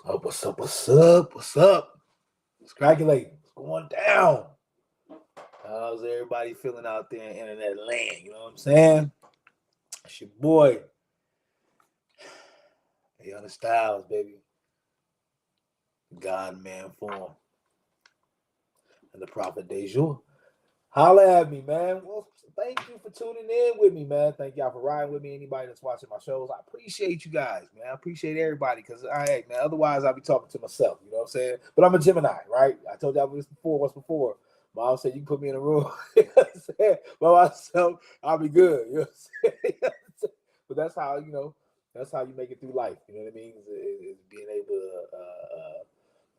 What's up? What's up? What's up? It's calculating. It's going down. How's everybody feeling out there in internet land? You know what I'm saying? It's your boy, Young Styles, baby. God man form. And the prophet de jour. Holla at me, man. Well, thank you for tuning in with me, man. Thank y'all for riding with me. Anybody that's watching my shows, I appreciate you guys, man. I appreciate everybody because man, otherwise I'll be talking to myself. You know what I'm saying? But I'm a Gemini, right? I told y'all this before. Once before? Mom said you can put me in a room. You know what I'm saying? By myself, I'll be good. You know what I'm saying? But that's how that's how you make it through life. You know what I mean? Is being able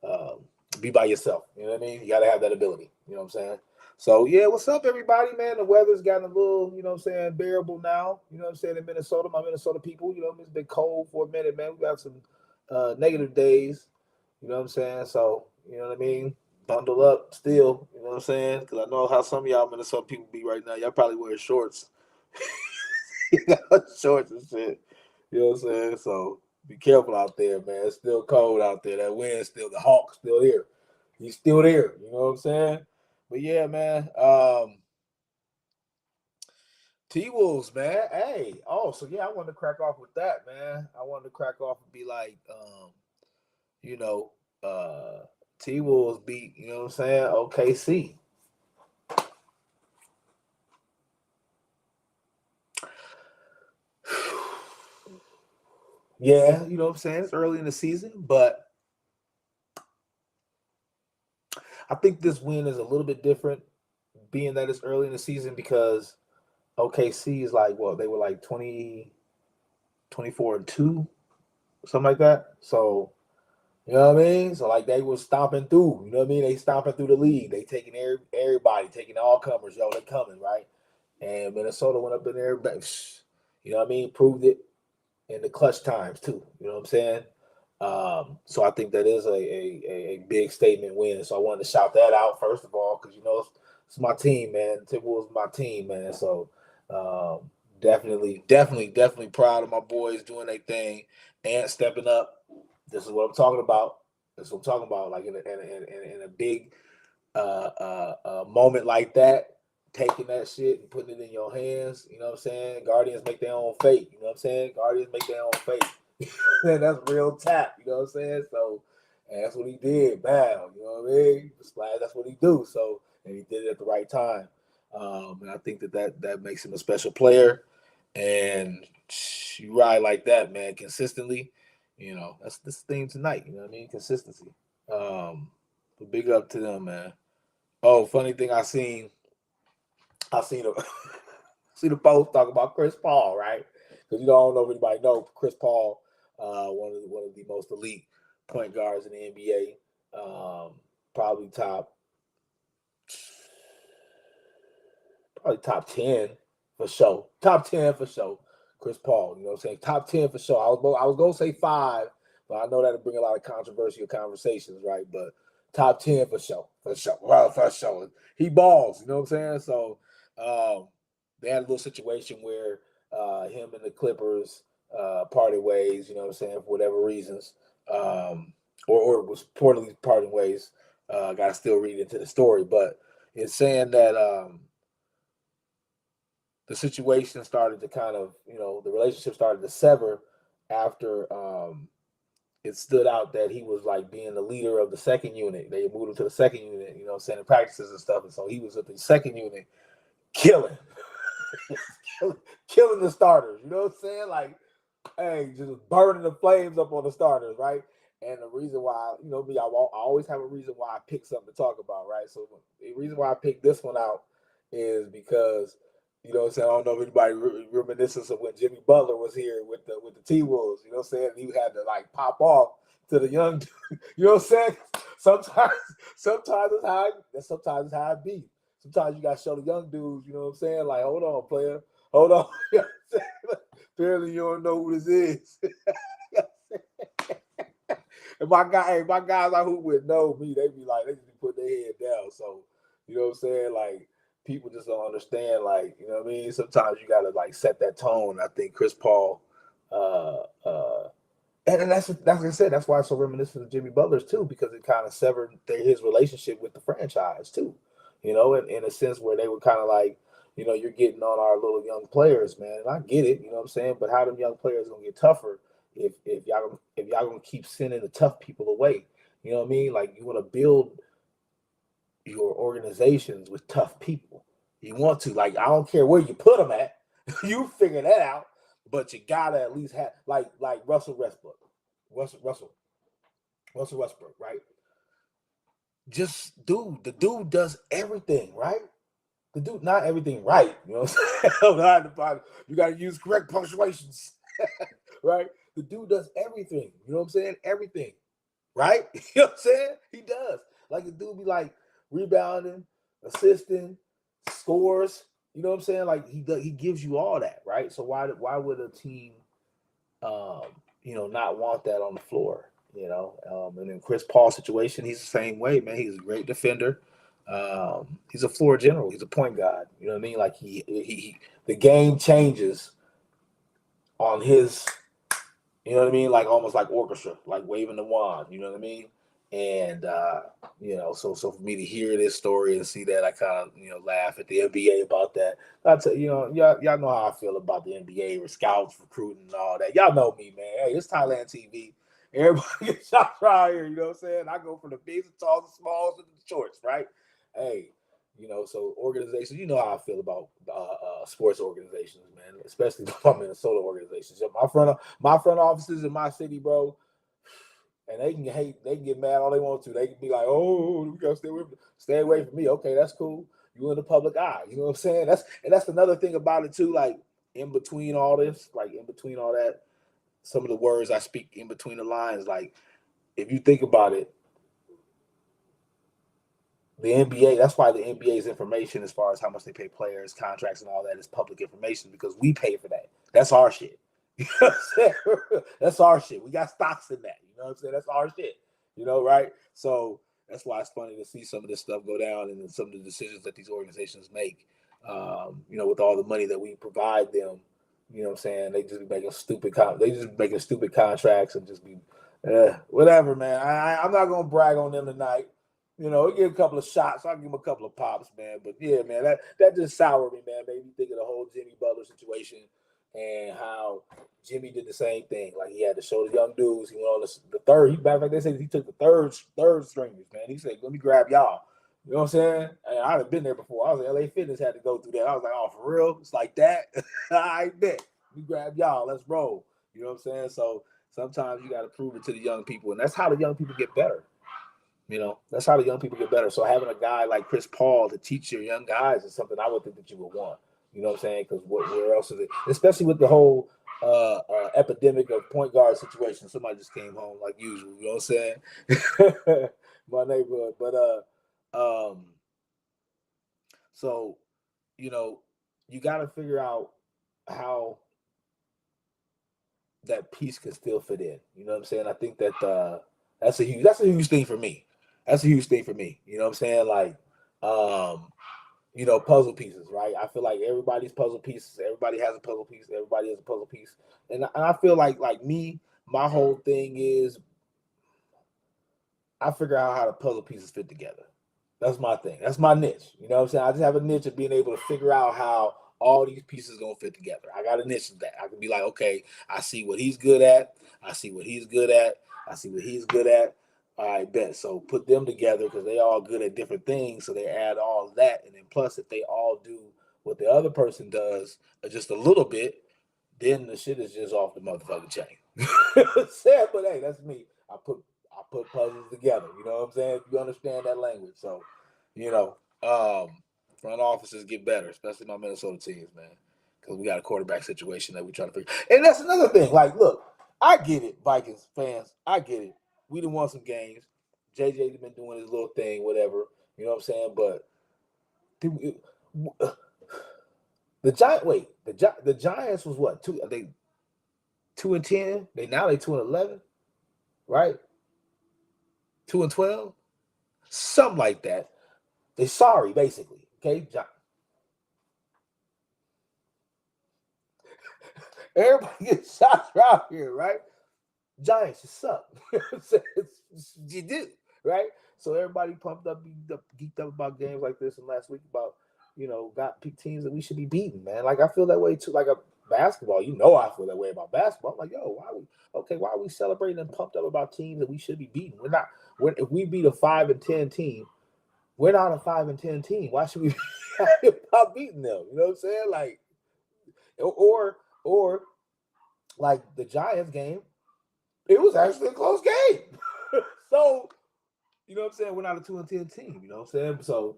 to be by yourself. You know what I mean? You got to have that ability. You know what I'm saying? So yeah, what's up, everybody, man? The weather's gotten a little, you know what I'm saying, bearable now. You know what I'm saying? In Minnesota, my Minnesota people, you know, it's been cold for a minute, man. We got some negative days. You know what I'm saying? So, you know what I mean? Bundle up still, you know what I'm saying? Because I know how some of y'all Minnesota people be right now. Y'all probably wearing shorts. Shorts and shit. You know what I'm saying? So be careful out there, man. It's still cold out there. That wind's still, the hawk's still here. He's still there. You know what I'm saying? But yeah, man. T Wolves, man. Hey, so yeah, I wanted to crack off with that, man. I wanted to crack off and be like, you know, T Wolves beat, you know what I'm saying, OKC. Yeah, you know what I'm saying? It's early in the season, but I think this win is a little bit different, being that it's early in the season because OKC is like, well, they were like 24-2, something like that. So, you know what I mean? So like they were stomping through. You know what I mean? They stomping through the league. They taking everybody, taking all comers. Yo, they coming, right? And Minnesota went up in there, you know what I mean? Proved it in the clutch times too. You know what I'm saying? So I think that is a big statement win. So I wanted to shout that out first of all because you know it's my team, man. Timberwolves my team, man. So definitely proud of my boys doing their thing and stepping up. This is what I'm talking about. This is what I'm talking about. Like in a big moment like that, taking that shit and putting it in your hands. You know what I'm saying? Guardians make their own fate. You know what I'm saying? Guardians make their own fate. And that's real tap. You know what I'm saying? So and that's what he did. Bam. You know what I mean? Splash. That's what he do. So and he did it at the right time. And I think that makes him a special player. And you ride like that, man, consistently. You know, that's this theme tonight. You know what I mean? Consistency. But big up to them, man. Oh, funny thing I seen a see the post talking about Chris Paul, right? Because you know I don't know if anybody know Chris Paul, one of the most elite point guards in the NBA, probably top 10 for sure. Top 10 for sure. Chris Paul, you know what I'm saying? Top 10 for sure. I was gonna say 5, but I know that'll bring a lot of controversial conversations, right? But top 10 for sure. For sure. Well, for sure. He balls, you know what I'm saying? So they had a little situation where him and the Clippers parted ways, you know what I'm saying, for whatever reasons. Or was reportedly parting ways. Gotta still read into the story, but it's saying that the situation started to kind of, the relationship started to sever after it stood out that he was like being the leader of the second unit. They moved him to the second unit, you know, sending practices and stuff. And so he was with the second unit killing, killing the starters. You know what I'm saying? Like, hey, just burning the flames up on the starters, right? And the reason why, you know, me, I always have a reason why I pick something to talk about, right? So the reason why I picked this one out is because, you know what I'm saying, I don't know if anybody reminiscence of when Jimmy Butler was here with the T Wolves, you know what I'm saying? He had to like pop off to the young dude, you know what I'm saying? Sometimes it's how it be. Sometimes you gotta show the young dudes, you know what I'm saying? Like, hold on, player. Hold on. You know what I'm saying? Apparently you don't know who this is. And my guys I hoop with know me. They be like, they just be putting their head down. So, you know what I'm saying? Like, people just don't understand, like, you know what I mean? Sometimes you gotta like set that tone. I think Chris Paul And that's like I said, that's why it's so reminiscent of Jimmy Butler's too, because it kind of severed his relationship with the franchise too. In a sense where they were kind of like, you're getting on our little young players, man. And I get it, you know what I'm saying? But how them young players gonna get tougher if y'all gonna keep sending the tough people away? You know what I mean? Like you want to build your organizations with tough people. You want to, like, I don't care where you put them at, you figure that out. But you gotta at least have like Russell Westbrook, Russell Westbrook, right? Just the dude does everything right. The dude not everything right. You know what I'm saying? You got to use correct punctuations, right? The dude does everything. You know what I'm saying? Everything, right? You know what I'm saying? He does. Like the dude be like rebounding, assisting, scores. You know what I'm saying? Like he gives you all that, right? So why would a team not want that on the floor? And in Chris Paul's situation, he's the same way, man. He's a great defender. He's a floor general. He's a point guard. You know what I mean? Like he the game changes on his, you know what I mean? Like almost like orchestra, like waving the wand. You know what I mean? And so for me to hear this story and see that, I kind of laugh at the NBA about that. I tell y'all know how I feel about the NBA with scouts, recruiting, and all that. Y'all know me, man. Hey, it's Thailand TV. Everybody gets shots right here. You know what I'm saying? I go from the bigs and talls and smalls to the shorts, right? Hey, so organizations. You know how I feel about sports organizations, man. Especially my Minnesota organizations. My front offices in my city, bro. And they can hate, they can get mad all they want to. They can be like, "Oh, we gotta stay away from me." Okay, that's cool. You in the public eye. You know what I'm saying? That's another thing about it too. Like in between all this, like in between all that, some of the words I speak in between the lines. Like if you think about it, the NBA. That's why the NBA's information, as far as how much they pay players, contracts, and all that, is public information because we pay for that. That's our shit. You know what I'm saying? That's our shit. We got stocks in that. You know what I'm saying? That's our shit. Right? So that's why it's funny to see some of this stuff go down and some of the decisions that these organizations make. With all the money that we provide them, you know what I'm saying? They just be making stupid contracts and just be whatever, man. I'm not gonna brag on them tonight. We get a couple of shots. I'll give him a couple of pops, man. But yeah, man, that just soured me, man. Made me think of the whole Jimmy Butler situation and how Jimmy did the same thing. Like he had to show the young dudes. He went on the third. Matter of fact, they said he took the third stringers, man. He said, "Let me grab y'all." You know what I'm saying? And I'd have been there before. I was at LA Fitness, had to go through that. I was like, "Oh, for real? It's like that?" I bet. Let me grab y'all. Let's roll. You know what I'm saying? So sometimes you got to prove it to the young people, and that's how the young people get better. That's how the young people get better. So having a guy like Chris Paul to teach your young guys is something I would think that you would want. You know what I'm saying? Because where else is it? Especially with the whole epidemic of point guard situation. Somebody just came home like usual. You know what I'm saying? My neighborhood. But so you got to figure out how that piece can still fit in. You know what I'm saying? I think that that's a huge thing for me. That's a huge thing for me. You know what I'm saying? Like, puzzle pieces, right? I feel like everybody's puzzle pieces. Everybody has a puzzle piece. Everybody has a puzzle piece. And I feel like me, my whole thing is I figure out how the puzzle pieces fit together. That's my thing. That's my niche. You know what I'm saying? I just have a niche of being able to figure out how all these pieces gonna fit together. I got a niche of that. I can be like, okay, I see what he's good at. I see what he's good at. I see what he's good at. All right, bet. So put them together because they all good at different things. So they add all of that. And then plus, if they all do what the other person does just a little bit, then the shit is just off the motherfucking chain. Sad, but hey, that's me. I put puzzles together. You know what I'm saying? You understand that language. So, front offices get better, especially my Minnesota teams, man. Because we got a quarterback situation that we're trying to figure. And that's another thing. Like, look, I get it, Vikings fans. I get it. We done won some games. JJ's been doing his little thing, whatever. You know what I'm saying? But the Giants was what? They 2-10. They 2-11, right? 2-12, something like that. They sorry, basically. Okay, everybody gets shots out here, right? Giants, you suck. You do, right? So everybody pumped up, geeked up about games like this, and last week about got teams that we should be beating, man. Like I feel that way too. Like a basketball, I feel that way about basketball. I'm like, yo, why are we celebrating and pumped up about teams that we should be beating? We're not. If we beat a 5-10 team, we're not a 5-10 team. Why should we be happy about beating them? You know what I'm saying? Like, or like the Giants game, it was actually a close game. So, you know what I'm saying? We're not a 2-10 team. You know what I'm saying? So,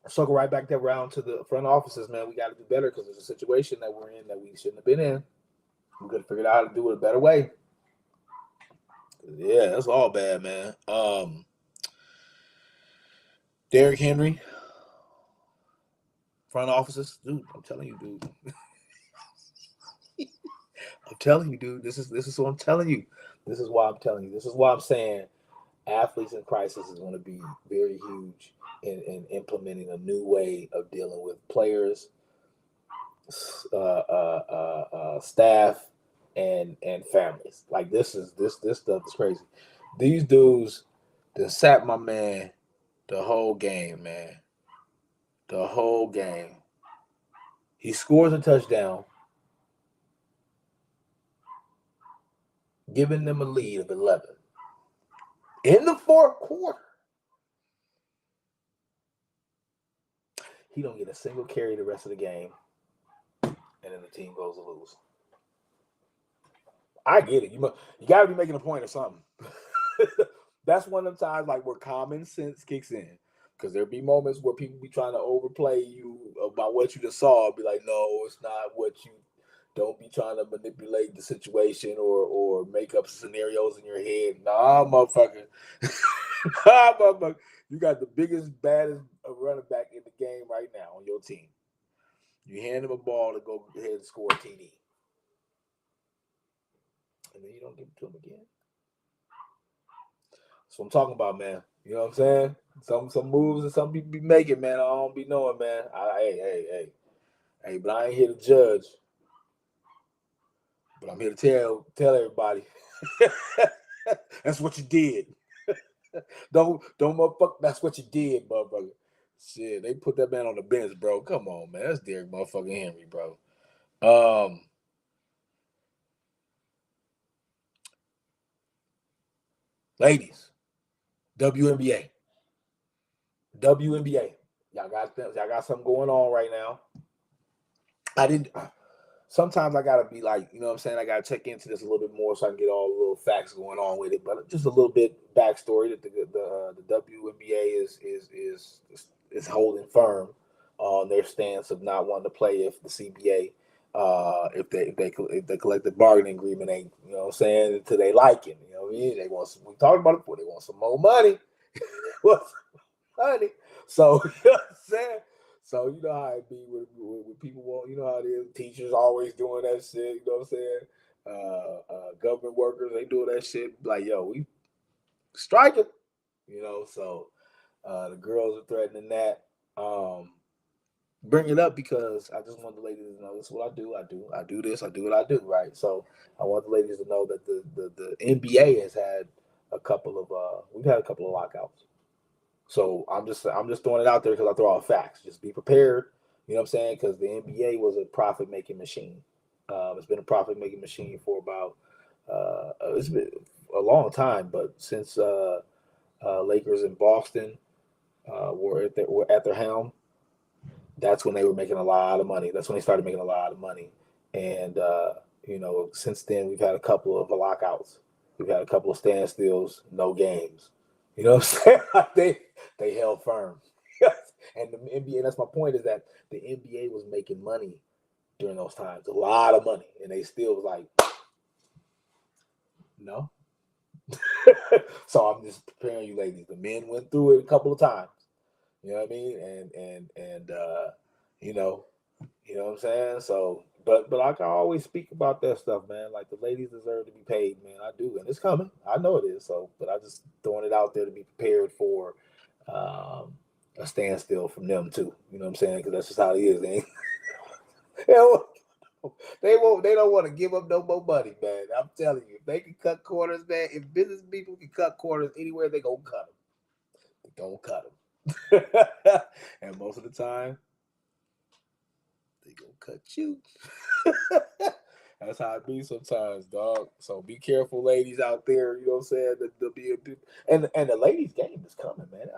circle right back that round to the front offices, man. We got to do better because there's a situation that we're in that we shouldn't have been in. We got to figure out how to do it a better way. Yeah, that's all bad, man. Derrick Henry, front offices, dude. I'm telling you, dude. I'm telling you, dude. This is what I'm telling you. This is why I'm telling you. This is why I'm saying athletes in crisis is going to be very huge in implementing a new way of dealing with players, staff, and families. Like this stuff is crazy. These dudes that sat my man the whole game, man. The whole game. He scores a touchdown, giving them a lead of 11. In the fourth quarter, he don't get a single carry the rest of the game, and then the team goes to lose. I get it. You got to be making a point or something. That's one of the times like where common sense kicks in, because there'll be moments where people be trying to overplay you about what you just saw. Be like, no, it's not what you. Don't be trying to manipulate the situation or make up scenarios in your head. Nah, motherfucker. Nah, motherfucker. You got the biggest, baddest running back in the game right now on your team. You hand him a ball to go ahead and score a TD. And then you don't give it to him again. That's what I'm talking about, man. You know what I'm saying? Some moves that some people be making, man. I don't be knowing, man. Hey, but I ain't here to judge. But I'm here to tell everybody. That's what you did. don't motherfucker. That's what you did, motherfucker. Shit, they put that man on the bench, bro. Come on, man. That's Derrick motherfucking Henry, bro. Ladies, WNBA. Y'all got something going on right now. Sometimes I gotta be like, you know what I'm saying? I gotta check into this a little bit more so I can get all the little facts going on with it. But just a little bit backstory that the WNBA is holding firm on their stance of not wanting to play if the CBA if they collective bargaining agreement ain't, you know what I'm saying, until they like it. You know what I mean? We talked about it before, they want some more money. So you know what I'm saying? So you know how it be with people want, you know how it is. Teachers always doing that shit. You know what I'm saying? Government workers, they doing that shit. Like, yo, we striking. You know, so the girls are threatening that. Bring it up because I just want the ladies to know this is what I do. I do this. I do what I do. Right. So I want the ladies to know that the NBA has had we've had a couple of lockouts. So I'm just throwing it out there because I throw out facts. Just be prepared. You know what I'm saying? Because the NBA was a profit making machine. It's been a profit making machine for about it's been a long time, but since Lakers in Boston were at their helm, that's when they were making a lot of money. That's when they started making a lot of money. And since then we've had a couple of lockouts. We've had a couple of standstills, no games. You know what I'm saying? They held firm. And the NBA, that's my point, is that the NBA was making money during those times, a lot of money, and they still was like, no. So I'm just preparing you ladies. The men went through it a couple of times. You know what I mean? And you know what I'm saying? So but I can always speak about that stuff, man. Like the ladies deserve to be paid, man. I do, and it's coming. I know it is. So, but I just throwing it out there to be prepared for a standstill from them too. You know what I'm saying? Because that's just how it is. They They won't. They don't want to give up no more money, man. I'm telling you, if they can cut corners, man. If business people can cut corners anywhere, they gonna cut them. They gonna cut them. And most of the time, they gonna cut you. That's how it be sometimes, dog. So be careful, ladies out there. You know what I'm saying? There'll be and the ladies' game is coming, man.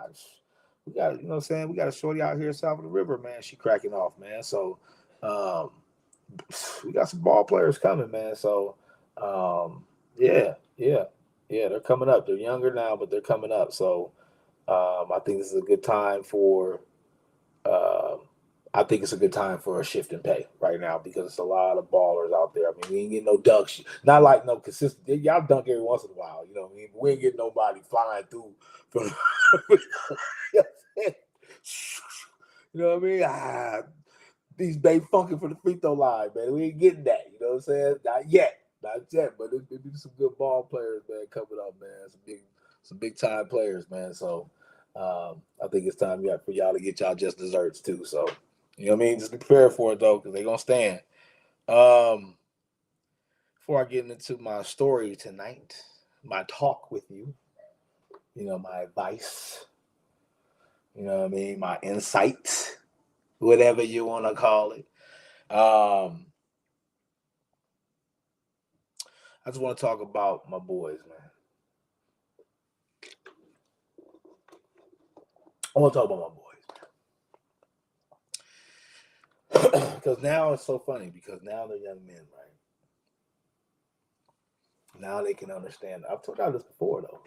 We got, you know what I'm saying? We got a shorty out here south of the river, man. She cracking off, man. So um, we got some ball players coming, man. So yeah, they're coming up. They're younger now, but they're coming up. So I think this is a good time for. Uh, I think it's a good time for a shift in pay right now because it's a lot of ballers out there. I mean, we ain't getting no dunks, not like no consistent. Y'all dunk every once in a while, you know what I mean? We ain't getting nobody flying through from. You know what I mean? These baby funky for the free throw line, man. We ain't getting that. You know what I'm saying? Not yet, but there be some good ball players, man, coming up, man. Some big time players, man. So I think it's time for y'all to get y'all just desserts too. So you know what I mean? Just be prepared for it though, because they're gonna stand. Before I get into my story tonight, my talk with you, you know, my advice, you know what I mean, my insight, whatever you want to call it. I just want to talk about my boys, man. I want to talk about my boys. Because now it's so funny because now they're young men, right? Now they can understand. I've told y'all this before, though.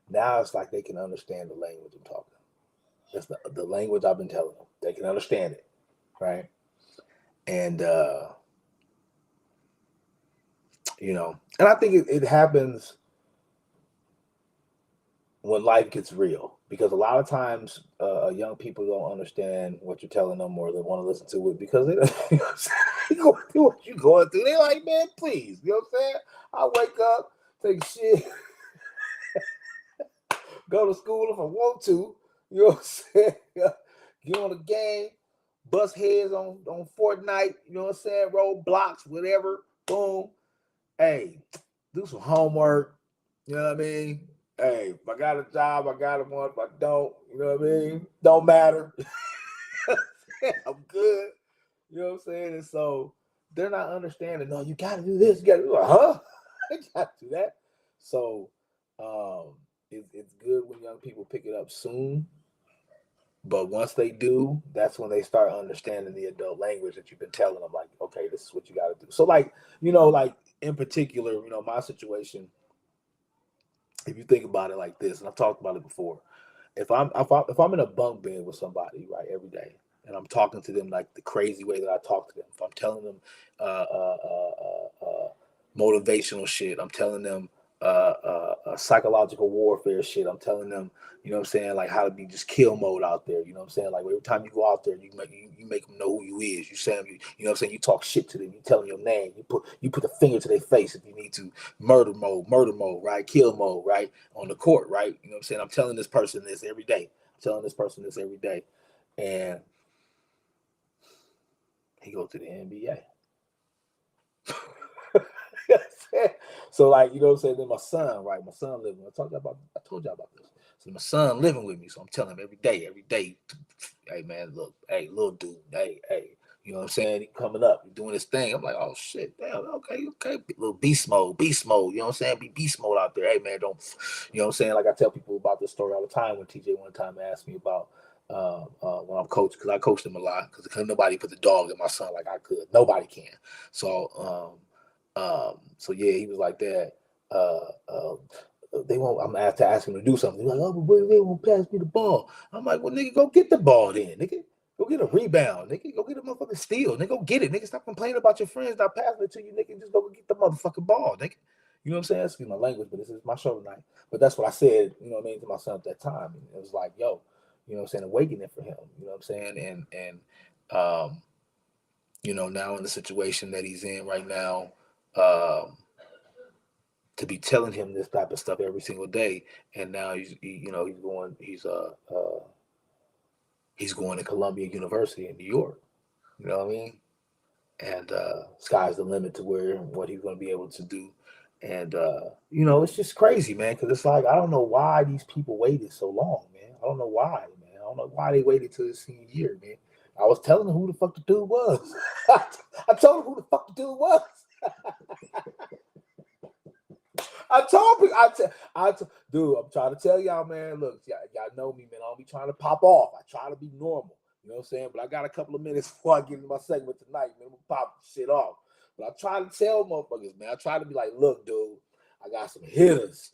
Now it's like they can understand the language I'm talking. That's the language I've been telling them. They can understand it, right? And, you know, and I think it happens when life gets real because a lot of times young people don't understand what you're telling them or they want to listen to it because they don't, you know what I'm saying? Going through what you're going through. They're like, man, please. You know what I'm saying? I wake up, take shit, go to school if I want to. You know what I'm saying? Get on the game, bust heads on Fortnite. You know what I'm saying? Roadblocks, whatever. Boom. Hey, do some homework. You know what I mean? Hey, if I got a job, I got one. If I don't, you know what I mean? Don't matter. I'm good. You know what I'm saying? And so they're not understanding. No, you got to do this. You got to do it. Huh? I got to do that. So it's good when young people pick it up soon. But once they do, that's when they start understanding the adult language that you've been telling them. Like, okay, this is what you got to do. So, like, you know, like in particular, you know, my situation. If you think about it like this, and I've talked about it before, if I'm in a bunk bed with somebody right every day, and I'm talking to them like the crazy way that I talk to them, if I'm telling them uh, uh, motivational shit, I'm telling them psychological warfare shit, I'm telling them, you know what I'm saying, like how to be just kill mode out there. You know what I'm saying? Like every time you go out there, you make them know who you is. You say them, you know what I'm saying? You talk shit to them. You tell them your name. You put the finger to their face if you need to. Murder mode, right? Kill mode, right? On the court, right? You know what I'm saying? I'm telling this person this every day. I'm telling this person this every day. And he goes to the NBA. So like, you know what I'm saying? Then my son, right? My son living. I told y'all about this. So my son living with me. So I'm telling him every day, hey man, look, hey, little dude, hey, you know what I'm saying? He coming up, he doing his thing. I'm like, oh shit, damn, okay. Little beast mode, you know what I'm saying? Be beast mode out there. Hey man, don't, you know what I'm saying? Like I tell people about this story all the time when TJ one time asked me about when I'm coaching, because I coached him a lot, because nobody put the dog in my son like I could. Nobody can. So so yeah, he was like that. They won't. I'm after asking him to do something. He's like, oh, but they won't pass me the ball. I'm like, well, nigga, go get the ball then, nigga. Go get a rebound, nigga. Go get a motherfucking steal, nigga. Go get it, nigga. Stop complaining about your friends not passing it to you, nigga. Just go get the motherfucking ball, nigga. You know what I'm saying? Excuse my language, but this is my show tonight. But that's what I said, you know what I mean, to my son at that time. And it was like, yo, you know what I'm saying, awakening for him. You know what I'm saying? And you know, now in the situation that he's in right now, to be telling him this type of stuff every single day, and now he's going to Columbia University in New York. You know what I mean? and sky's the limit to what he's going to be able to do. And you know, it's just crazy, man, because it's like I don't know why these people waited so long, man. I don't know why, man. I don't know why they waited till his senior year, man. I was telling them who the fuck the dude was. I told them who the fuck the dude was. I told people, dude, I'm trying to tell y'all, man. Look, y'all know me, man. I don't be trying to pop off. I try to be normal. You know what I'm saying? But I got a couple of minutes before I get into my segment tonight, man. I'm gonna pop shit off. But I try to tell motherfuckers, man. I try to be like, look, dude, I got some hitters.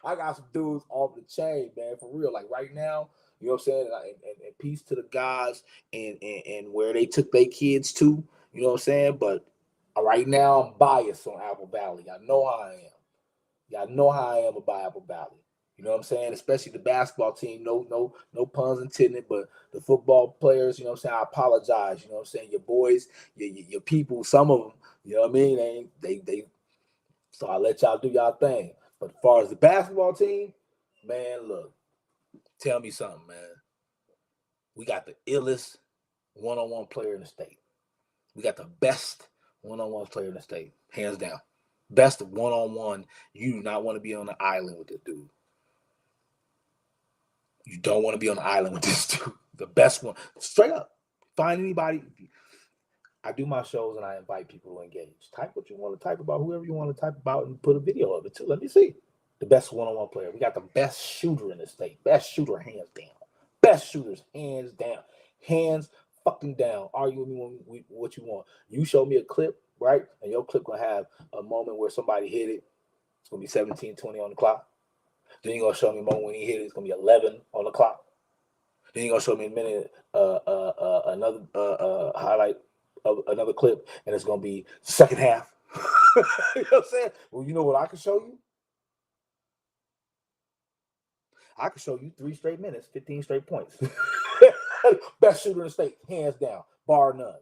I got some dudes off the chain, man, for real. Like right now, you know what I'm saying? And peace to the guys and where they took their kids to, you know what I'm saying? But right now, I'm biased on Apple Valley. Y'all know how I am. Y'all know how I am about Apple Valley. You know what I'm saying? Especially the basketball team. No puns intended, but the football players, you know what I'm saying? I apologize. You know what I'm saying? Your boys, your people, some of them, you know what I mean? They so I let y'all do y'all thing. But as far as the basketball team, man, look, tell me something, man. We got the illest one-on-one player in the state. We got the best one-on-one player in the state, hands down. Best one-on-one. You do not want to be on the island with this dude. You don't want to be on the island with this dude. The best one. Straight up. Find anybody. I do my shows and I invite people to engage. Type what you want to type about, whoever you want to type about, and put a video of it too. Let me see. The best one-on-one player. We got the best shooter in the state. Best shooter, hands down. Best shooters, hands down. Hands fucking down. Argue with me what you want. You show me a clip, right? And your clip gonna have a moment where somebody hit it. It's gonna be 17:20 on the clock. Then you're gonna show me a moment when he hit it. It's gonna be 11 on the clock. Then you're gonna show me a minute, another highlight of another clip, and it's gonna be second half. You know what I'm saying? Well, you know what I can show you? I can show you 3 straight minutes, 15 straight points. Best shooter in the state, hands down, bar none.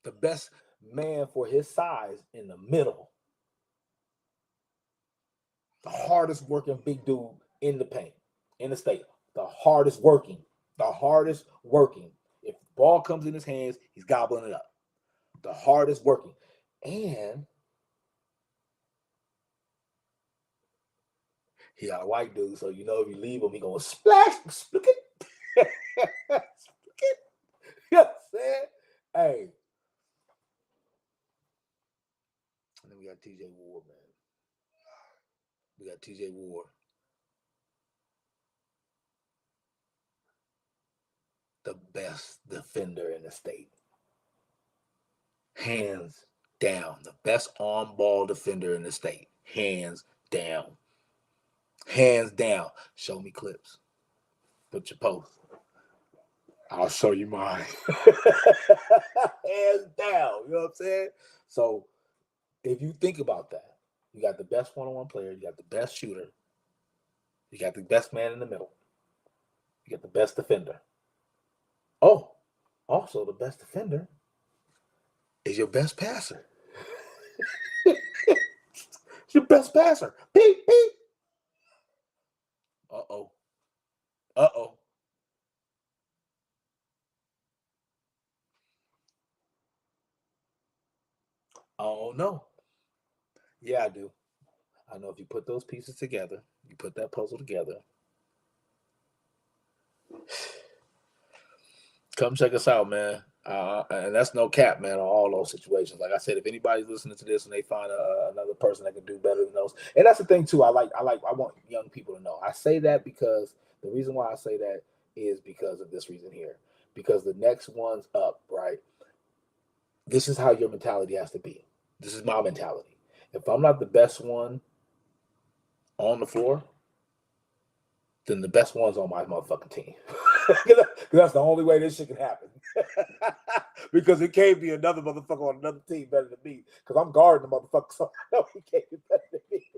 The best man for his size in the middle. The hardest working big dude in the paint, in the state. The hardest working. The hardest working. If the ball comes in his hands, he's gobbling it up. The hardest working. And he got a white dude, so you know if you leave him, he gonna splash. You know what I'm saying? Hey. And then we got TJ Ward, man. We got TJ Ward. The best defender in the state. Hands down. The best on-ball defender in the state. Hands down. Hands down. Show me clips. Put your post. I'll show you mine. Hands down. You know what I'm saying? So if you think about that, you got the best one-on-one player, you got the best shooter, you got the best man in the middle, you got the best defender. Oh, also the best defender is your best passer. It's your best passer. Beep, beep. Uh-oh. Uh-oh. Oh, no. Yeah, I do. I know if you put those pieces together, you put that puzzle together, come check us out, man. And that's no cap, man, on all those situations. Like I said, if anybody's listening to this and they find another person that can do better than those, and that's the thing too. I want young people to know. I say that because the reason why I say that is because of this reason here. Because the next one's up, right? This is how your mentality has to be. This is my mentality. If I'm not the best one on the floor, then the best one's on my motherfucking team. Because that's the only way this shit can happen. Because it can't be another motherfucker on another team better than me. Because I'm guarding the motherfucker, so I know he can't be better than me.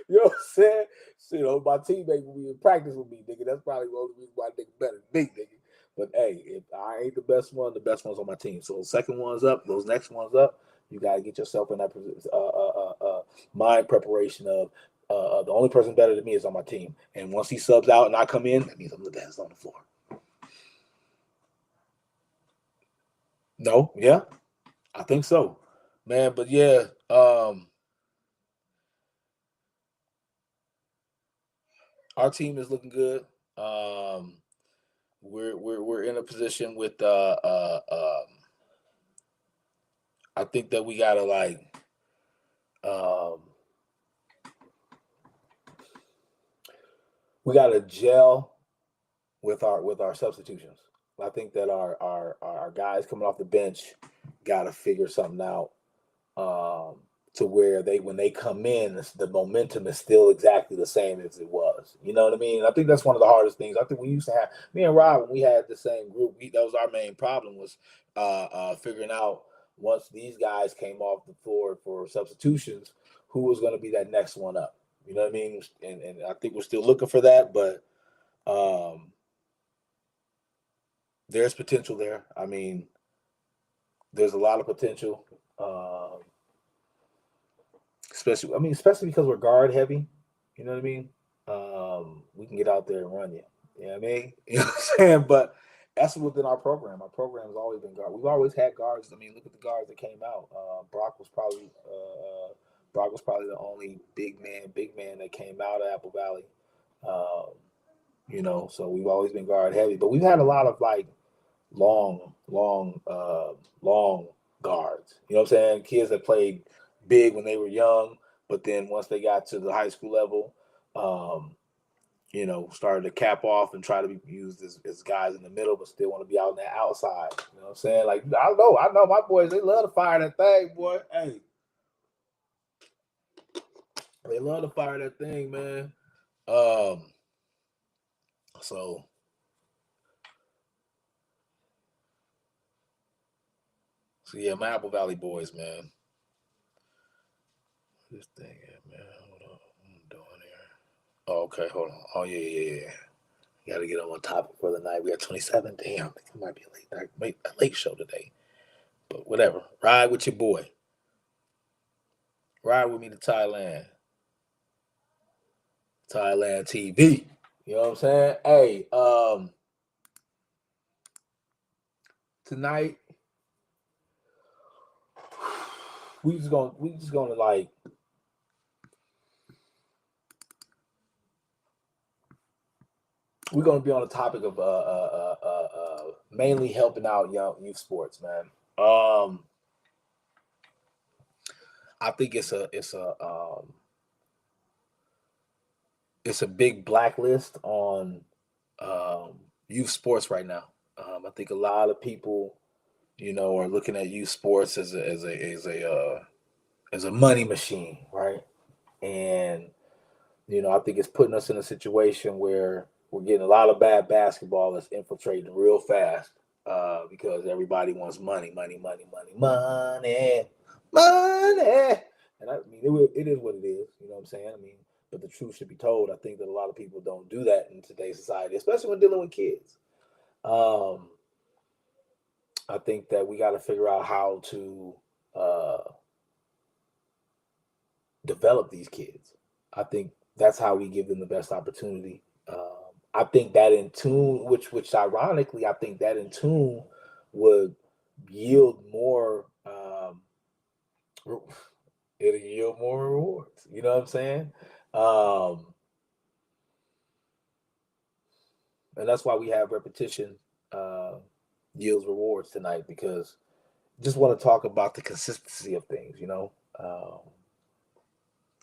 You know what I'm saying? So, you know, my teammate will be in practice with me, nigga. That's probably the only reason why nigga better than me, nigga. But hey, if I ain't the best one, the best one's on my team. So the second one's up, those next ones up. You gotta get yourself in that mind preparation of the only person better than me is on my team. And once he subs out and I come in, that means I'm the best on the floor. No, yeah, I think so, man. But yeah, our team is looking good. Um, we're in a position with I think that we gotta um we gotta gel with our substitutions. I think that our guys coming off the bench gotta figure something out um, to where they when they come in, the momentum is still exactly the same as it was. You know what I mean? I think that's one of the hardest things. I think we used to have me and Rob when we had the same group. That was our main problem was figuring out once these guys came off the floor for substitutions, who was going to be that next one up. You know what I mean? And I think we're still looking for that, but um, there's potential there. I mean, there's a lot of potential. Especially because we're guard heavy. You know what I mean? We can get out there and run you. You know what I mean? You know what I'm saying? But that's within our program. Our program has always been guard. We've always had guards. I mean, look at the guards that came out. Brock was probably the only big man that came out of Apple Valley. Um, so we've always been guard heavy. But we've had a lot of long, long guards. You know what I'm saying? Kids that played big when they were young, but then once they got to the high school level, started to cap off and try to be used as guys in the middle, but still want to be out on the outside. You know what I'm saying? Like I know my boys, they love to fire that thing, boy. Hey, they love to fire that thing, man. Um, so yeah, my Apple Valley boys, man. This thing, man. Hold on, what I'm doing here. Oh, okay, hold on. Oh yeah. Got to get on topic for the night. We got 27. Damn, I think it might be a late show today. But whatever. Ride with your boy. Ride with me to Thailand. Thailand TV. You know what I'm saying? Hey, tonight we just gonna we're gonna be on the topic of mainly helping out young youth sports, man. I think it's a big blacklist on youth sports right now. I think a lot of people, are looking at youth sports as a money machine, right? And I think it's putting us in a situation where we're getting a lot of bad basketball that's infiltrating real fast because everybody wants money, money, money, money, money, money. And I mean, it is what it is. You know what I'm saying? I mean, but the truth should be told. I think that a lot of people don't do that in today's society, especially when dealing with kids. Um, I think that we got to figure out how to uh, develop these kids. I think that's how we give them the best opportunity. I think that in tune, which ironically, I think that in tune would yield more. It'll yield more rewards. You know what I'm saying? Um, and that's why we have repetition uh, yields rewards tonight because just want to talk about the consistency of things.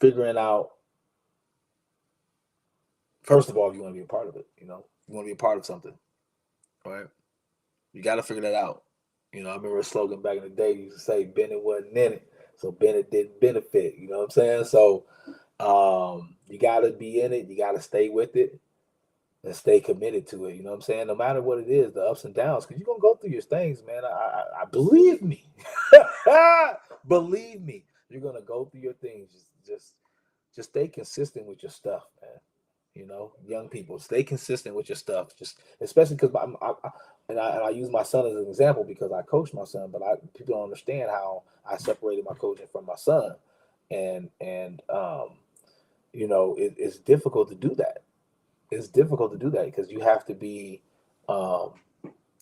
Figuring out first of all, if you want to be a part of it, you want to be a part of something, right? You got to figure that out. I remember a slogan back in the day used to say Bennett wasn't in it, so Bennett didn't benefit. You know what I'm saying? So you got to be in it. You got to stay with it and stay committed to it. You know what I'm saying? No matter what it is, the ups and downs, because you're gonna go through your things, man. I believe me, believe me, you're gonna go through your things. Just stay consistent with your stuff, man. Young people, stay consistent with your stuff. Just especially because I use my son as an example because I coach my son, but people don't understand how I separated my coaching from my son, and it's difficult to do that. It's difficult to do that because um,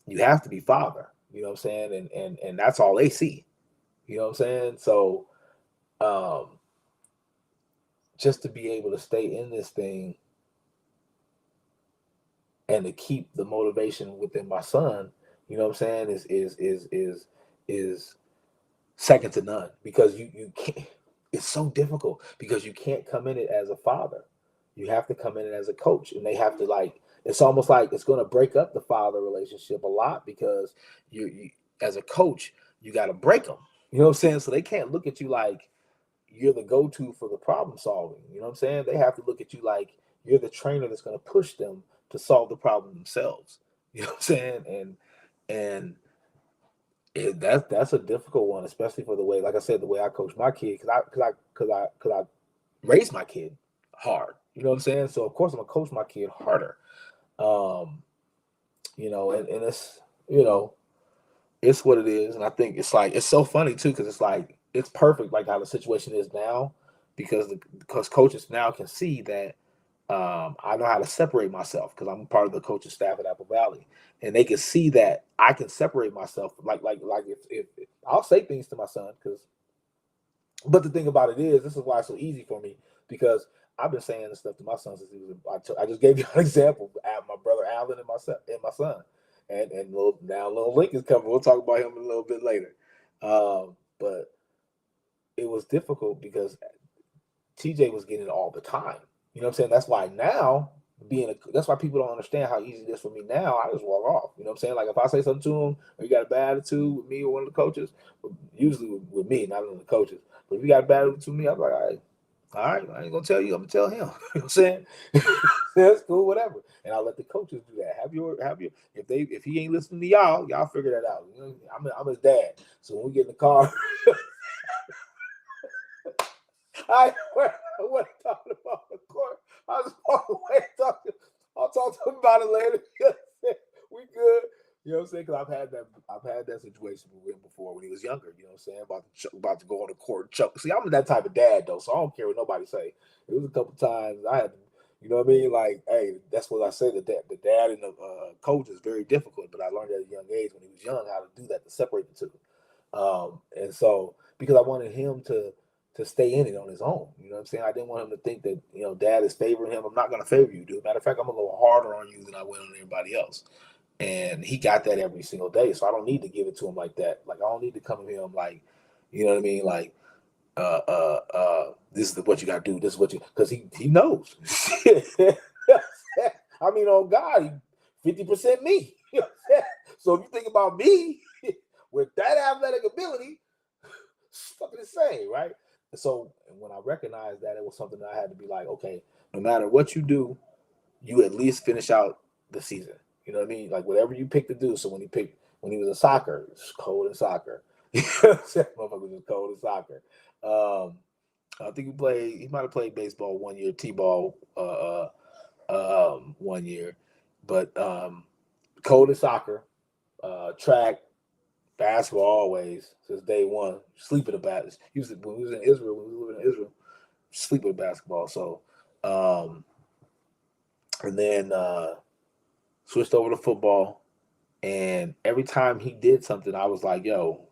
you have to be father. You know what I'm saying? And that's all they see. You know what I'm saying? So just to be able to stay in this thing and to keep the motivation within my son, you know what I'm saying, is second to none, because you can't. It's so difficult because you can't come in it as a father. You have to come in it as a coach, and they have to, like, it's almost like it's going to break up the father relationship a lot, because you as a coach, you got to break them. You know what I'm saying? So they can't look at you like you're the go-to for the problem solving. You know what I'm saying? They have to look at you like you're the trainer that's going to push them to solve the problem themselves. You know what I'm saying? And that's a difficult one, especially for the way, like I said, the way I coach my kid, because I raised my kid hard. You know what I'm saying? So of course I'm gonna coach my kid harder. Um, and it's, it's what it is. And I think it's like, it's so funny too, because it's like, it's perfect like how the situation is now, because coaches now can see that I know how to separate myself, because I'm part of the coaching staff at Apple Valley, and they can see that I can separate myself. Like if I'll say things to my son, but the thing about it is, this is why it's so easy for me, because I've been saying this stuff to my son since he was. I just gave you an example. My brother Alan and my son, and little Link is coming. We'll talk about him a little bit later. But it was difficult because TJ was getting it all the time. You know what I'm saying? That's why now, that's why people don't understand how easy it is for me now. I just walk off. You know what I'm saying? Like if I say something to him, or you got a bad attitude with me or one of the coaches, usually with me, not one of the coaches. But if you got a bad attitude to me, I'm like, all right, I ain't gonna tell you. I'm gonna tell him. You know what I'm saying? That's cool, whatever. And I'll let the coaches do that. Have your if he ain't listening to y'all figure that out. You know, I'm his dad. So when we get in the car, I what talking about the court. I was walking away talking. I'll talk to him about it later. We good. You know what I'm saying? Because I've had that situation with him before when he was younger. You know what I'm saying? About to go on the court and choke. See, I'm that type of dad though, so I don't care what nobody say. It was a couple times I had to, you know what I mean? Like, hey, that's what I say. The dad and the coach is very difficult, but I learned at a young age when he was young how to do that, to separate the two. And so because I wanted him to stay in it on his own. You know what I'm saying? I didn't want him to think that, dad is favoring him. I'm not going to favor you, dude. Matter of fact, I'm going to go harder on you than I went on everybody else. And he got that every single day. So I don't need to give it to him like that. Like, I don't need to come to him like, you know what I mean? Like, this is what you got to do. This is what because he knows. I mean, on God, 50% me. You know what I'm saying? So if you think about me with that athletic ability, it's fucking insane, right? So when I recognized that, it was something that I had to be like, okay, no matter what you do, you at least finish out the season. You know what I mean? Like whatever you pick to do. So when he was in soccer, it was cold in soccer. You know what I'm saying? Motherfucker was cold in soccer. I think he might have played baseball 1 year, T-ball 1 year, but cold in soccer, track, basketball always since day one. Sleep at the basketball. When we was in Israel, when we were living in Israel, sleep with basketball. So, and then switched over to football. And every time he did something, I was like, yo,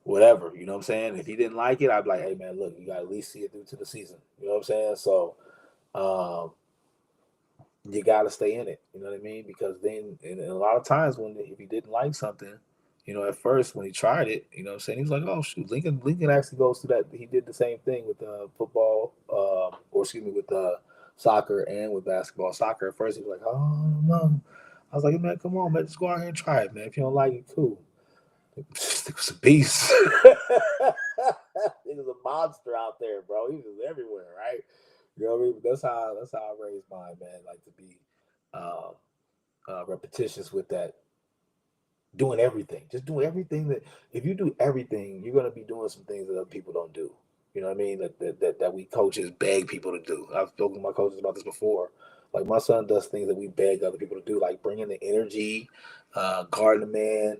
whatever. You know what I'm saying? If he didn't like it, I'd be like, hey, man, look, you got to at least see it through to the season. You know what I'm saying? So you got to stay in it. You know what I mean? Because then, and a lot of times if he didn't like something, at first when he tried it, you know what I'm saying? He was like, oh, shoot, Lincoln actually goes through that. He did the same thing with football, with soccer and with basketball. Soccer at first, he was like, oh, no. I was like, man, come on, man, just go out here and try it, man. If you don't like it, cool. It was a beast. He was a monster out there, bro. He was everywhere, right? You know what I mean? That's how I raised mine, man. Like to be repetitious with that, doing everything. Just do everything that if you do everything, you're gonna be doing some things that other people don't do. You know what I mean? That we coaches beg people to do. I've spoken to my coaches about this before. Like my son does things that we beg other people to do, like bringing the energy, guarding the man,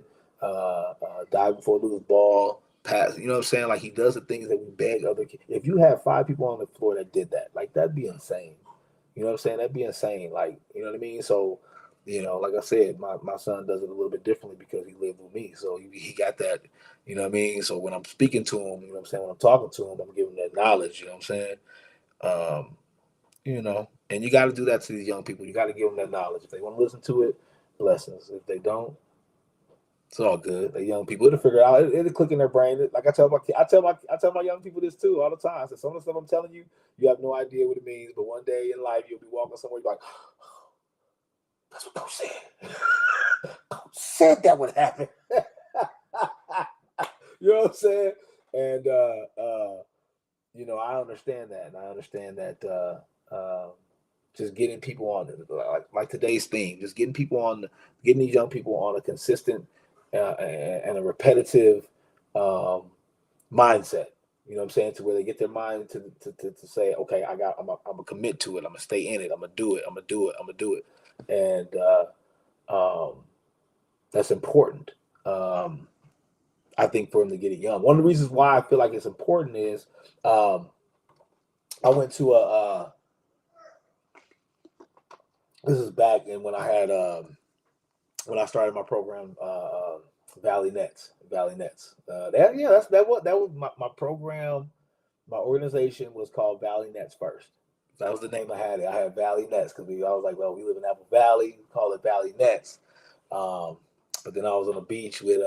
dive before lose ball, pass. You know what I'm saying? Like he does the things that we beg other. If you have 5 people on the floor that did that, like that'd be insane. You know what I'm saying? That'd be insane. Like you know what I mean? So You know, like I said, my son does it a little bit differently because he lived with me. So he got that, you know what I mean? So when I'm speaking to him, you know what I'm saying, when I'm talking to him, I'm giving him that knowledge, you know what I'm saying? Um, you know, and you got to do that to these young people. You got to give them that knowledge. If they want to listen to it, blessings. If they don't, it's all good. The young people, it'll figure it out. It'll click in their brain. Like I tell my kid, I tell my young people this too all the time. I said, some of the stuff I'm telling you, you have no idea what it means. But one day in life, you'll be walking somewhere, you're like, that's what Coach said. Coach said that would happen. You know what I'm saying? And you know, I understand that, and I understand that just getting people on like today's theme, just getting these young people on a consistent and a repetitive um, mindset. You know what I'm saying? To where they get their mind to say, okay, I'm gonna commit to it. I'm gonna stay in it. I'm gonna do it. I'm gonna do it. I'm gonna do it. And that's important. Um, I think for them to get it young. One of the reasons why I feel like it's important is um, I went to this is back in when I started my program, Valley Nets. That was my program. My organization was called Valley Nets first. That was the name I had. I had Valley Nets because I was like, well, we live in Apple Valley, we call it Valley Nets. But then I was on the beach with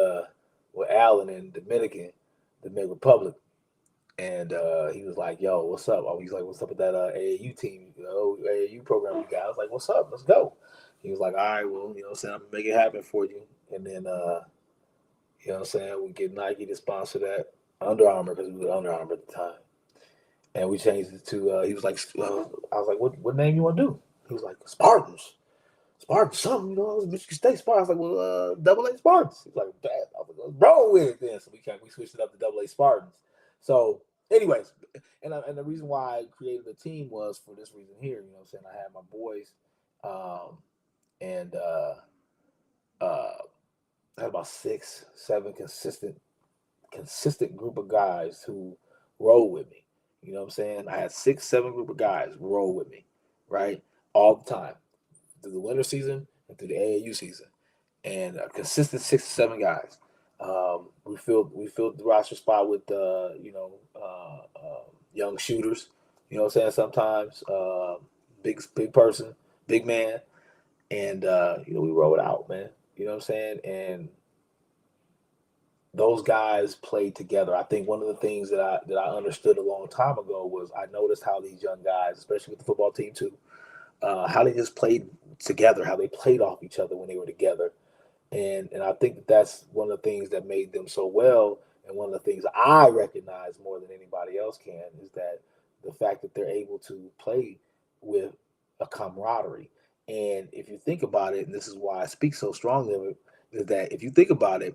Alan in Dominican Republic, and he was like, "Yo, what's up?" He's like, "What's up with that AAU team? You know, AAU program you got?" I was like, "What's up? Let's go." He was like, "All right, well, you know, what I'm saying, I'm gonna make it happen for you." And then, you know, what I'm saying, we get Nike to sponsor that, Under Armour because we were Under Armour at the time, and we changed it to. He was like, I was like, "What name you want to do?" He was like, "Spartans." Spartans, something, you know, I was Michigan State Spartans. I was like, well, double A Spartans. He's like, bad. I was like, let's roll with it then. So we switched it up to double A Spartans. So, anyways, and the reason why I created the team was for this reason here. You know what I'm saying? I had my boys, and I had about 6, 7 consistent group of guys who roll with me. You know what I'm saying? I had 6, 7 group of guys roll with me, right, all the time through the winter season and through the AAU season, and a consistent 6 to 7 guys. We filled the roster spot with young shooters. You know what I'm saying? Sometimes big person, big man, and we roll it out, man. You know what I'm saying? And those guys played together. I think one of the things that I understood a long time ago was I noticed how these young guys, especially with the football team too, how they just played together, how they played off each other when they were together, and I think that's one of the things that made them so well, and one of the things I recognize more than anybody else can is that the fact that they're able to play with a camaraderie. And if you think about it, and this is why I speak so strongly of it, is that if you think about it,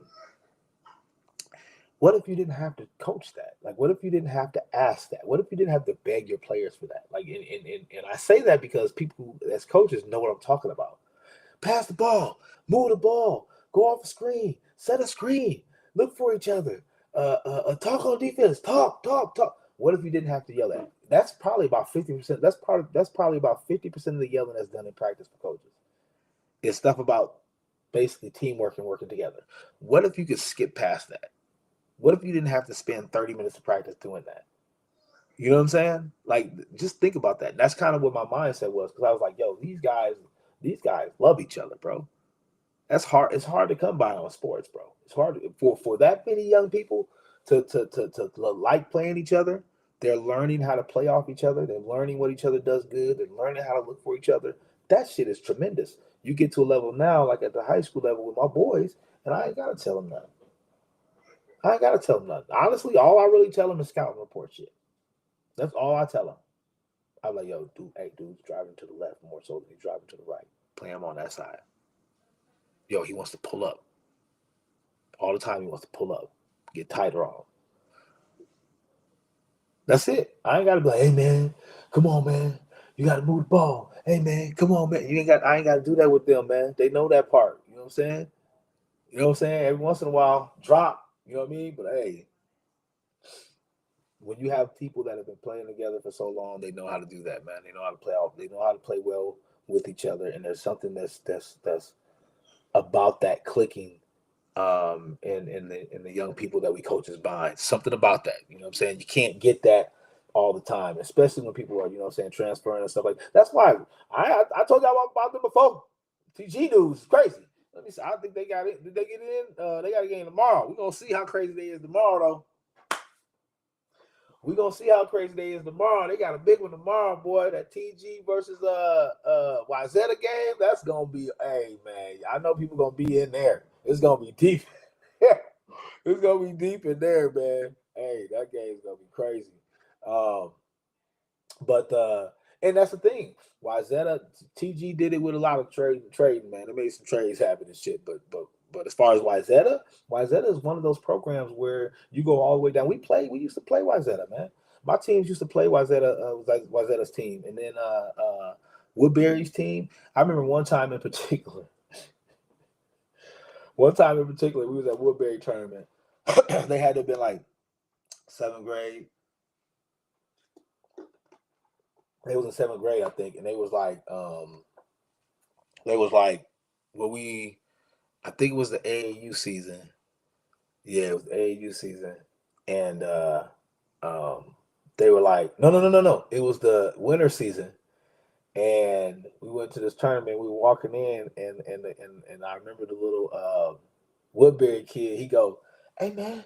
what if you didn't have to coach that? Like, what if you didn't have to ask that? What if you didn't have to beg your players for that? Like, and I say that because people as coaches know what I'm talking about. Pass the ball, move the ball, go off a screen, set a screen, look for each other, talk on defense, talk, talk, talk. What if you didn't have to yell at? That's probably about 50%. That's probably about 50% of the yelling that's done in practice for coaches. It's stuff about basically teamwork and working together. What if you could skip past that? What if you didn't have to spend 30 minutes of practice doing that? You know what I'm saying? Like, just think about that. That's kind of what my mindset was because I was like, yo, these guys love each other, bro. That's hard. It's hard to come by on sports, bro. It's hard for that many young people to like playing each other. They're learning how to play off each other. They're learning what each other does good. They're learning how to look for each other. That shit is tremendous. You get to a level now, like at the high school level with my boys, and I ain't gotta tell them nothing. I ain't gotta tell them nothing. Honestly, all I really tell them is scouting report shit. That's all I tell them. I'm like, yo, dude, hey, dude's driving to the left more so than he's driving to the right. Play him on that side. Yo, he wants to pull up. All the time he wants to pull up. Get tighter on him. That's it. I ain't gotta be like, hey man, come on, man. You gotta move the ball. Hey man, come on, man. I ain't gotta do that with them, man. They know that part. You know what I'm saying? You know what I'm saying? Every once in a while, drop. You know what I mean? But hey, when you have people that have been playing together for so long, they know how to do that, man. They know how to play off. They know how to play well with each other, and there's something that's about that clicking in the young people that we coach as behind. Something about that. You know what I'm saying? You can't get that all the time, especially when people are, you know what I'm saying, transferring and stuff like that. That's why I told y'all about them before. TG dudes is crazy. Let me see. I think they got it. Did they get it in? They got a game tomorrow. We're gonna see how crazy they is tomorrow, though. We're gonna see how crazy they is tomorrow. They got a big one tomorrow, boy. That TG versus Wayzata game. That's gonna be, hey man. I know people gonna be in there. It's gonna be deep. It's gonna be deep in there, man. Hey, that game's gonna be crazy. Um, but and that's the thing. Wayzata TG did it with a lot of trading, man. They made some trades happen and shit. But as far as Wayzata is one of those programs where you go all the way down. We used to play Wayzata, man. My teams used to play Wayzata's team, and then Woodbury's team. I remember one time in particular. We was at Woodbury tournament. They had to have been like 7th grade. They was in 7th grade, I think, and they was like, I think it was the AAU season. Yeah, it was the AAU season, and they were like, no. It was the winter season, and we went to this tournament. We were walking in, and I remember the little Woodbury kid. He go, "Hey man,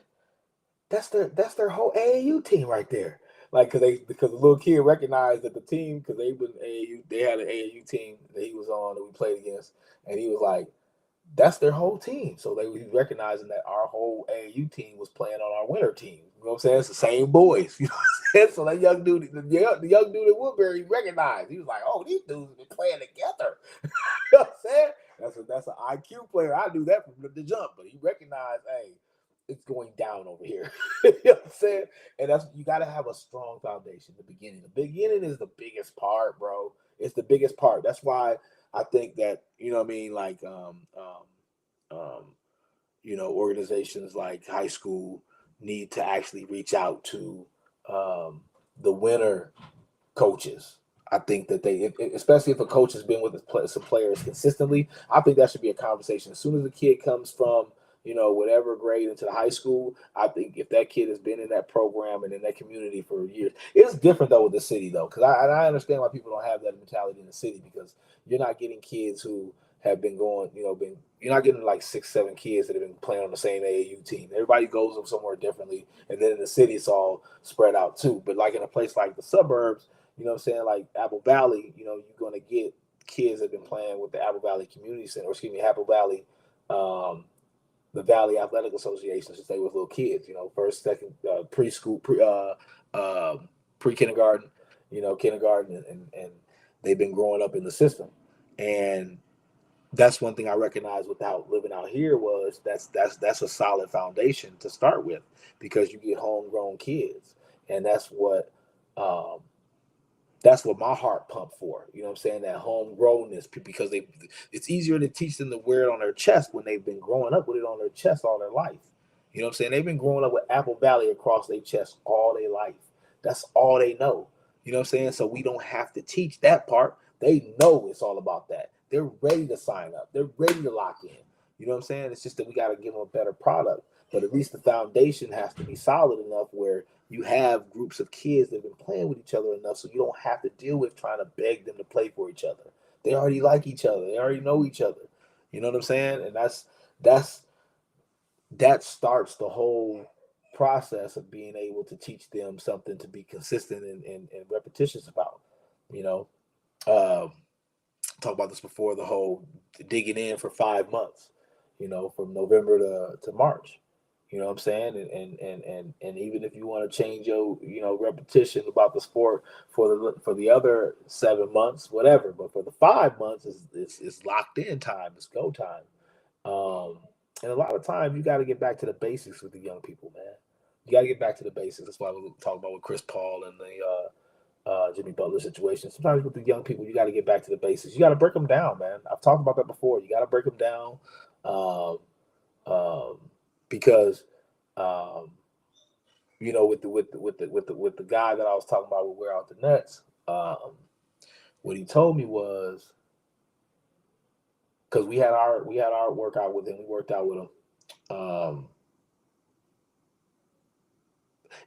that's their whole AAU team right there." Like, because the little kid recognized that the team, because they had an AAU team that he was on that we played against, and he was like, that's their whole team. So they were recognizing that our whole AAU team was playing on our winter team. You know what I'm saying? It's the same boys. You know what I'm saying? So that young dude, the young dude at Woodbury recognized. He was like, oh, these dudes have been playing together. You know what I'm saying? That's an IQ player. I knew that from the jump, but he recognized, hey, it's going down over here. You know what I'm saying? And you got to have a strong foundation in the beginning. The beginning is the biggest part, bro. It's the biggest part. That's why I think that, you know what I mean, like organizations like high school need to actually reach out to the winter coaches. I think that especially if a coach has been with some players consistently, I think that should be a conversation. As soon as a kid comes from, whatever grade into the high school, I think if that kid has been in that program and in that community for years, it's different though with the city though, because I understand why people don't have that mentality in the city, because you're not getting kids who have been going, you're not getting like 6, 7 kids that have been playing on the same AAU team. Everybody goes somewhere differently, and then in the city it's all spread out too. But like in a place like the suburbs, you know what I'm saying, like Apple Valley, you're going to get kids that have been playing with the Apple Valley Community Center, Apple Valley, the Valley Athletic Association since they were little kids, first, second, preschool, pre-kindergarten, kindergarten, and they've been growing up in the system. And that's one thing I recognized without living out here was that's a solid foundation to start with, because you get homegrown kids, and that's what my heart pumped for. You know what I'm saying? That homegrownness, because it's easier to teach them to wear it on their chest when they've been growing up with it on their chest all their life. You know what I'm saying? They've been growing up with Apple Valley across their chest all their life. That's all they know. You know what I'm saying? So we don't have to teach that part. They know it's all about that. They're ready to sign up. They're ready to lock in. You know what I'm saying? It's just that we got to give them a better product. But at least the foundation has to be solid enough where you have groups of kids that have been playing with each other enough so you don't have to deal with trying to beg them to play for each other. They already like each other. They already know each other. You know what I'm saying? And that starts the whole process of being able to teach them something to be consistent and repetitious about. Talk about this before, the whole digging in for 5 months, from November to March. You know what I'm saying? And even if you want to change your, repetition about the sport for the other 7 months, whatever. But for the 5 months, it's locked in time. It's go time. And a lot of times you got to get back to the basics with the young people, man. You got to get back to the basics. That's why we talk about with Chris Paul and the Jimmy Butler situation. Sometimes with the young people, you got to get back to the basics. You got to break them down, man. I've talked about that before. You got to break them down, um, um, because with the guy that I was talking about with Wear Out the Nets, what he told me was because we had our workout with him. We worked out with him. Um,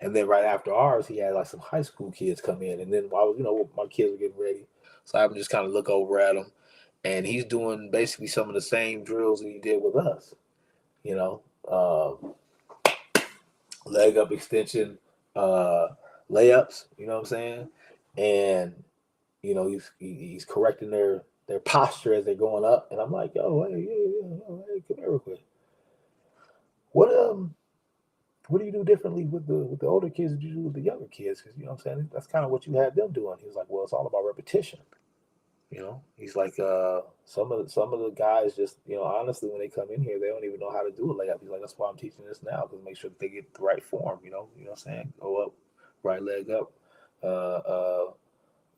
and then right after ours, he had like some high school kids come in, and then I was, my kids were getting ready, so I would just kind of look over at him, and he's doing basically some of the same drills that he did with us. You know, leg up extension, uh, layups. You know what I'm saying? And he's correcting their posture as they're going up, and I'm like, yo, hey, hey, come here real quick. What what do you do differently with the older kids that you do with the younger kids? Because what I'm saying, that's kind of what you had them doing. He was like, well, it's all about repetition. He's like, some of the guys just, honestly, when they come in here, they don't even know how to do a layup. He's like, that's why I'm teaching this now, because make sure that they get the right form. What I'm saying, go up, right leg up,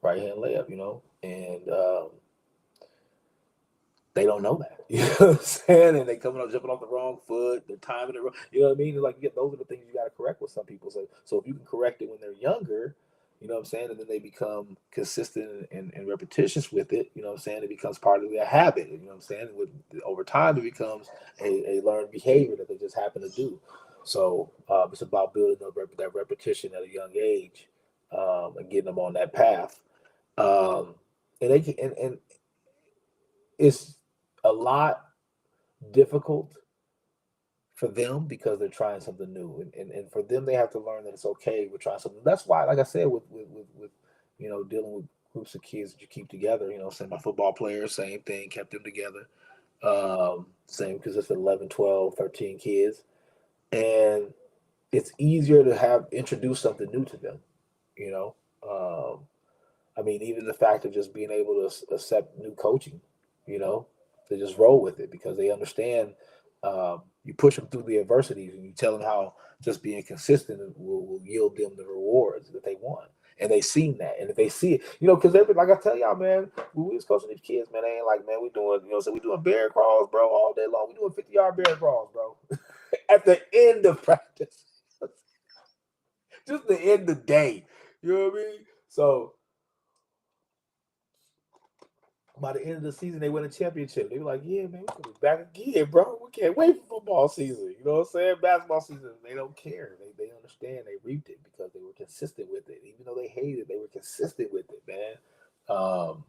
right hand layup. And they don't know that. You know what I'm saying? And they coming up jumping off the wrong foot, they're timing it wrong. You know what I mean? Like, those are the things you got to correct with some people. So if you can correct it when they're younger, you know what I'm saying, and then they become consistent and repetitious with it, you know what I'm saying, it becomes part of their habit. You know what I'm saying? Over time, it becomes a learned behavior that they just happen to do. So it's about building up that repetition at a young age, and getting them on that path. Um, and they can, and it's a lot difficult for them because they're trying something new, and for them they have to learn that it's okay with trying something. That's why, like I said, with dealing with groups of kids that you keep together, say my football players, same thing, kept them together. Same, because it's 11, 12, 13 kids, and it's easier to have introduce something new to them. you know um, I mean, even the fact of just being able to accept new coaching, you know, to just roll with it because they understand. You push them through the adversities and you tell them how just being consistent will yield them the rewards that they want. And they seen that. And if they see it, because like I tell y'all, man, when we was coaching these kids, man, they ain't like, man, we doing, so we doing bear crawls, bro, all day long. We doing 50-yard bear crawls, bro. At the end of practice. Just the end of the day. You know what I mean? So by the end of the season, they win a championship. They were like, yeah, man, we're gonna be back again, bro. We can't wait for football season. You know what I'm saying? Basketball season, they don't care. They understand. They reaped it because they were consistent with it. Even though they hated it, they were consistent with it, man. Um,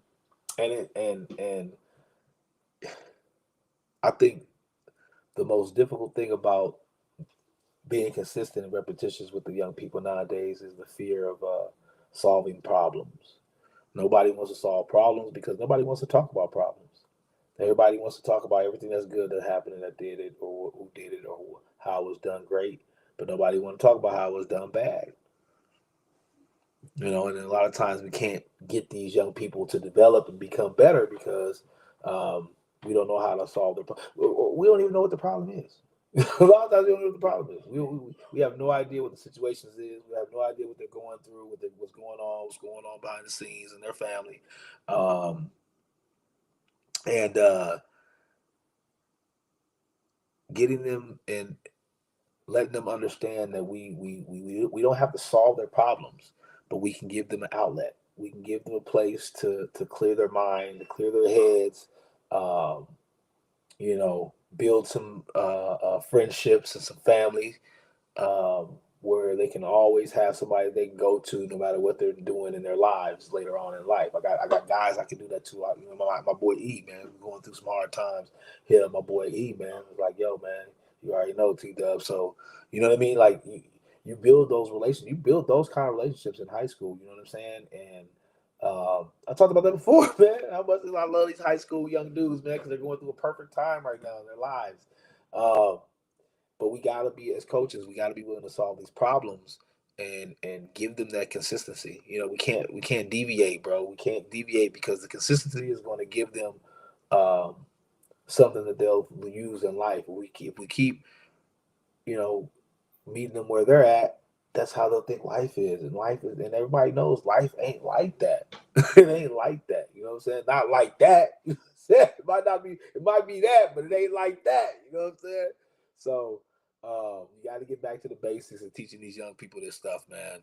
and I think the most difficult thing about being consistent and repetitious with the young people nowadays is the fear of solving problems. Nobody wants to solve problems because nobody wants to talk about problems. Everybody wants to talk about everything that's good that happened and that did it, or who did it, or how it was done great. But nobody want to talk about how it was done bad. And a lot of times we can't get these young people to develop and become better because um, we don't know how to solve the problem. We don't even know what the problem is. A lot of times we don't know what the problem is. We have no idea what the situations is. We have no idea what they're going through, what's going on behind the scenes in their family. Um, and Getting them and letting them understand that we don't have to solve their problems, but we can give them an outlet. We can give them a place to clear their mind, to clear their heads, um, build some friendships and some families, where they can always have somebody they can go to no matter what they're doing in their lives later on in life. I got guys I can do that too. My boy E, man, we're going through some hard times. Here, my boy E, man, was like, yo, man, you already know T Dub. So you know what I mean? Like you build those relations, you build those kind of relationships in high school. You know what I'm saying? And I talked about that before, man. How much I love these high school young dudes, man, because they're going through a perfect time right now in their lives. Um, but we gotta be, as coaches, we gotta be willing to solve these problems and give them that consistency. We can't deviate, bro. We can't deviate because the consistency is going to give them um, something that they'll use in life. If we keep you know meeting them where they're at, that's how they'll think life is. And everybody knows life ain't like that. It ain't like that. You know what I'm saying? Not like that. It might not be, it might be that, but it ain't like that. You know what I'm saying? So you got to get back to the basics and teaching these young people this stuff, man.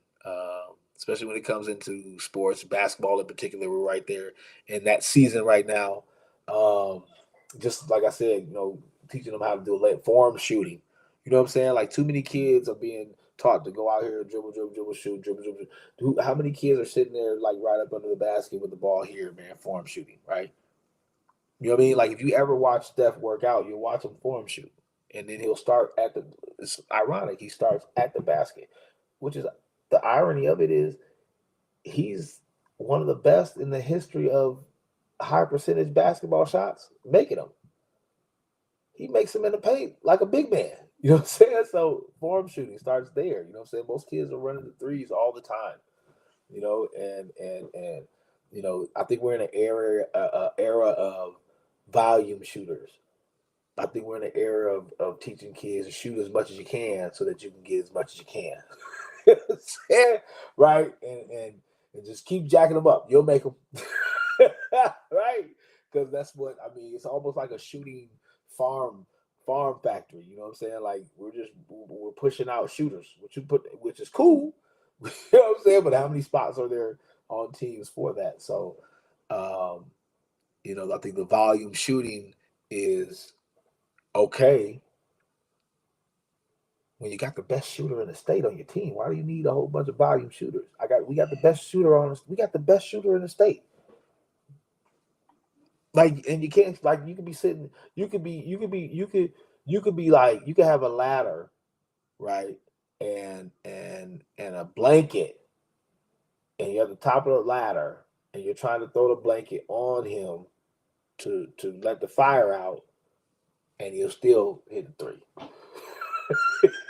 Especially when it comes into sports, basketball in particular. We're right there in that season right now. Um, just like I said, teaching them how to do form shooting. You know what I'm saying? Like too many kids are being taught to go out here and dribble, dribble, dribble, shoot, dribble, dribble. How many kids are sitting there like right up under the basket with the ball here, man? Form shooting, right? You know what I mean? Like if you ever watch Steph work out, you'll watch him form shoot, and then he'll start at the. It's ironic. He starts at the basket, which is the irony of it is he's one of the best in the history of high percentage basketball shots, making them. He makes them in the paint like a big man. You know what I'm saying? So form shooting starts there. You know what I'm saying? Most kids are running the threes all the time. And I think we're in an era of volume shooters. I think we're in an era of teaching kids to shoot as much as you can so that you can get as much as you can. You know what I'm saying? Right? And just keep jacking them up. You'll make them. Right? Because that's what I mean. It's almost like a shooting farm factory. You know what I'm saying? Like we're pushing out shooters, which is cool. You know what I'm saying? But how many spots are there on teams for that? So, I think the volume shooting is okay when you got the best shooter in the state on your team. Why do you need a whole bunch of volume shooters? We got the best shooter on us. We got the best shooter in the state. Like, and you can't, like, you could be sitting, you could be like, you could have a ladder, right? And a blanket, and you're at the top of the ladder, and you're trying to throw the blanket on him to let the fire out, and he'll still hit the three.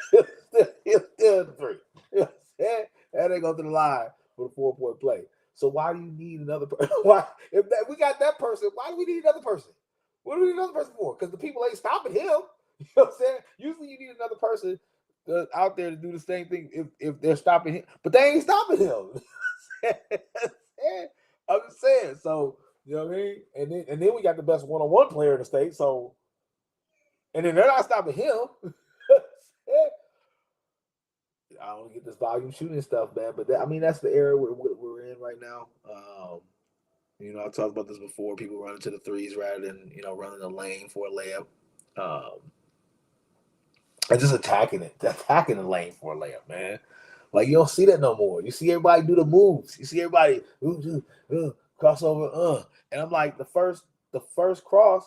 he'll still hit the three. You know what I'm saying? And they go to the line for the 4-point play. So why do you need another person? Why, we got that person, why do we need another person? What do we need another person for? Because the people ain't stopping him. You know what I'm saying? Usually you need another person out there to do the same thing if they're stopping him, but they ain't stopping him. I'm just saying. So you know what I mean? And then we got the best one-on-one player in the state. So and then they're not stopping him. I don't get this volume shooting stuff, man. But that's the era we're in right now. I talked about this before. People running to the threes rather than running the lane for a layup, and just attacking the lane for a layup, man. Like you don't see that no more. You see everybody do the moves. You see everybody crossover, and I'm like the first cross,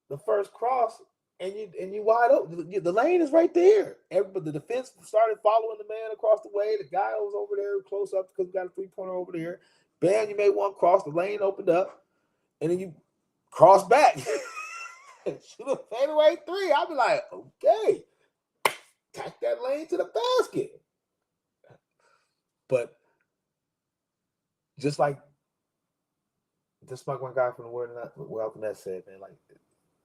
and you wide open. The lane is right there. Everybody, the defense started following the man across the way. The guy was over there close up because we got a 3-pointer over there. Bam, you made one cross. The lane opened up, and then you cross back. Shoot a fadeaway three. I'll be like, okay, tack that lane to the basket. But just like one guy from the Welcome that said, man, like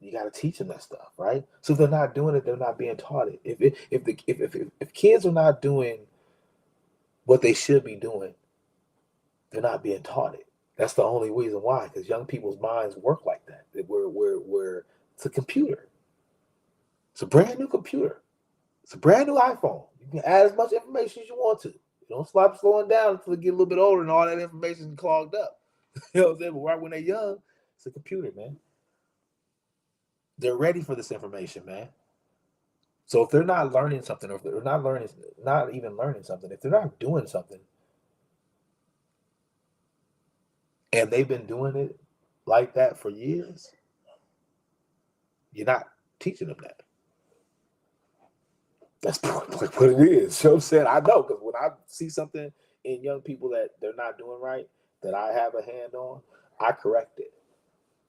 you got to teach them that stuff, right? So if they're not doing it, they're not being taught it. If kids are not doing what they should be doing, they're not being taught it. That's the only reason why, because young people's minds work like that. We're it's a computer. It's a brand new computer. It's a brand new iPhone. You can add as much information as you want to. You don't stop slowing down until they get a little bit older and all that information is clogged up. You know what I'm saying? But right when they're young, it's a computer, man. They're ready for this information, man. So if they're not learning something, or if they're not even learning something, if they're not doing something, and they've been doing it like that for years, you're not teaching them that. That's what it is. You know what I'm saying? I know, because when I see something in young people that they're not doing right, that I have a hand on, I correct it.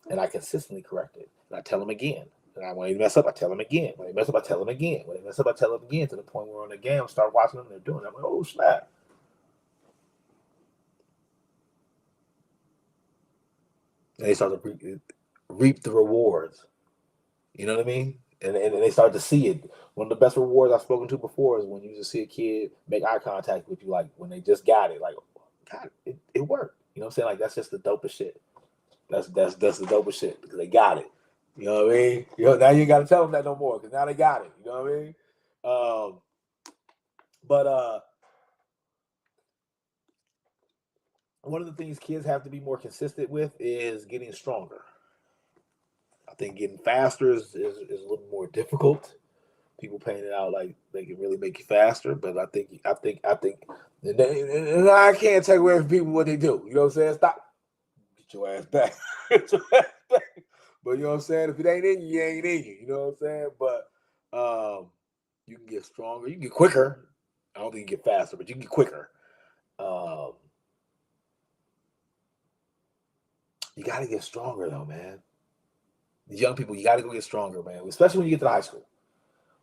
And I consistently correct it. And I tell them again. And when they mess up, I tell them again. When they mess up, I tell them again. When they mess up, I tell them again, to the point where on the game, I start watching them, they're doing it. I'm like, oh, snap. And they start to reap the rewards. You know what I mean? And they start to see it. One of the best rewards I've spoken to before is when you just see a kid make eye contact with you, like when they just got it. Like, God, it worked. You know what I'm saying? Like, that's just the dopest shit. That's the dopest shit, because they got it. You know what I mean? Now you ain't got to tell them that no more, because now they got it. You know what I mean? But one of the things kids have to be more consistent with is getting stronger. think getting faster is a little more difficult. People paint it out like they can really make you faster, but I think, and I can't take away from people what they do. You know what I'm saying? Stop, get your ass back. Get your ass back. But you know what I'm saying? If it ain't in you, you ain't in you. You know what I'm saying? But you can get stronger. You can get quicker. I don't think you get faster, but you can get quicker. You got to get stronger, though, man. These young people, you got to go get stronger, man. Especially when you get to high school.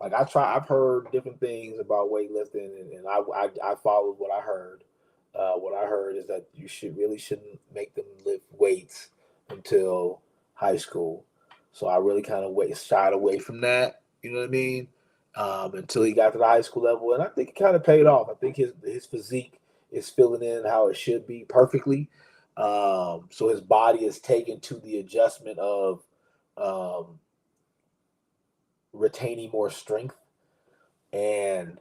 Like I've heard different things about weightlifting, and I followed what I heard. What I heard is that you shouldn't make them lift weights until high school. So I really kind of shied away from that. You know what I mean? Until he got to the high school level, and I think it kind of paid off. I think his physique is filling in how it should be perfectly. So his body is taken to the adjustment of retaining more strength, and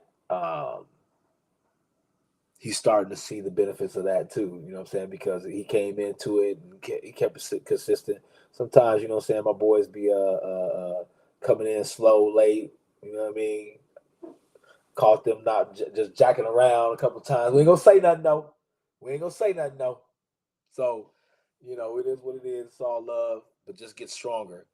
he's starting to see the benefits of that too. You know what I'm saying? Because he came into it and he kept it consistent. Sometimes, you know what I'm saying, my boys be coming in slow, late. You know what I mean? Caught them not just jacking around a couple times. We ain't gonna say nothing though. So, you know, it is what it is. It's all love, but just get stronger.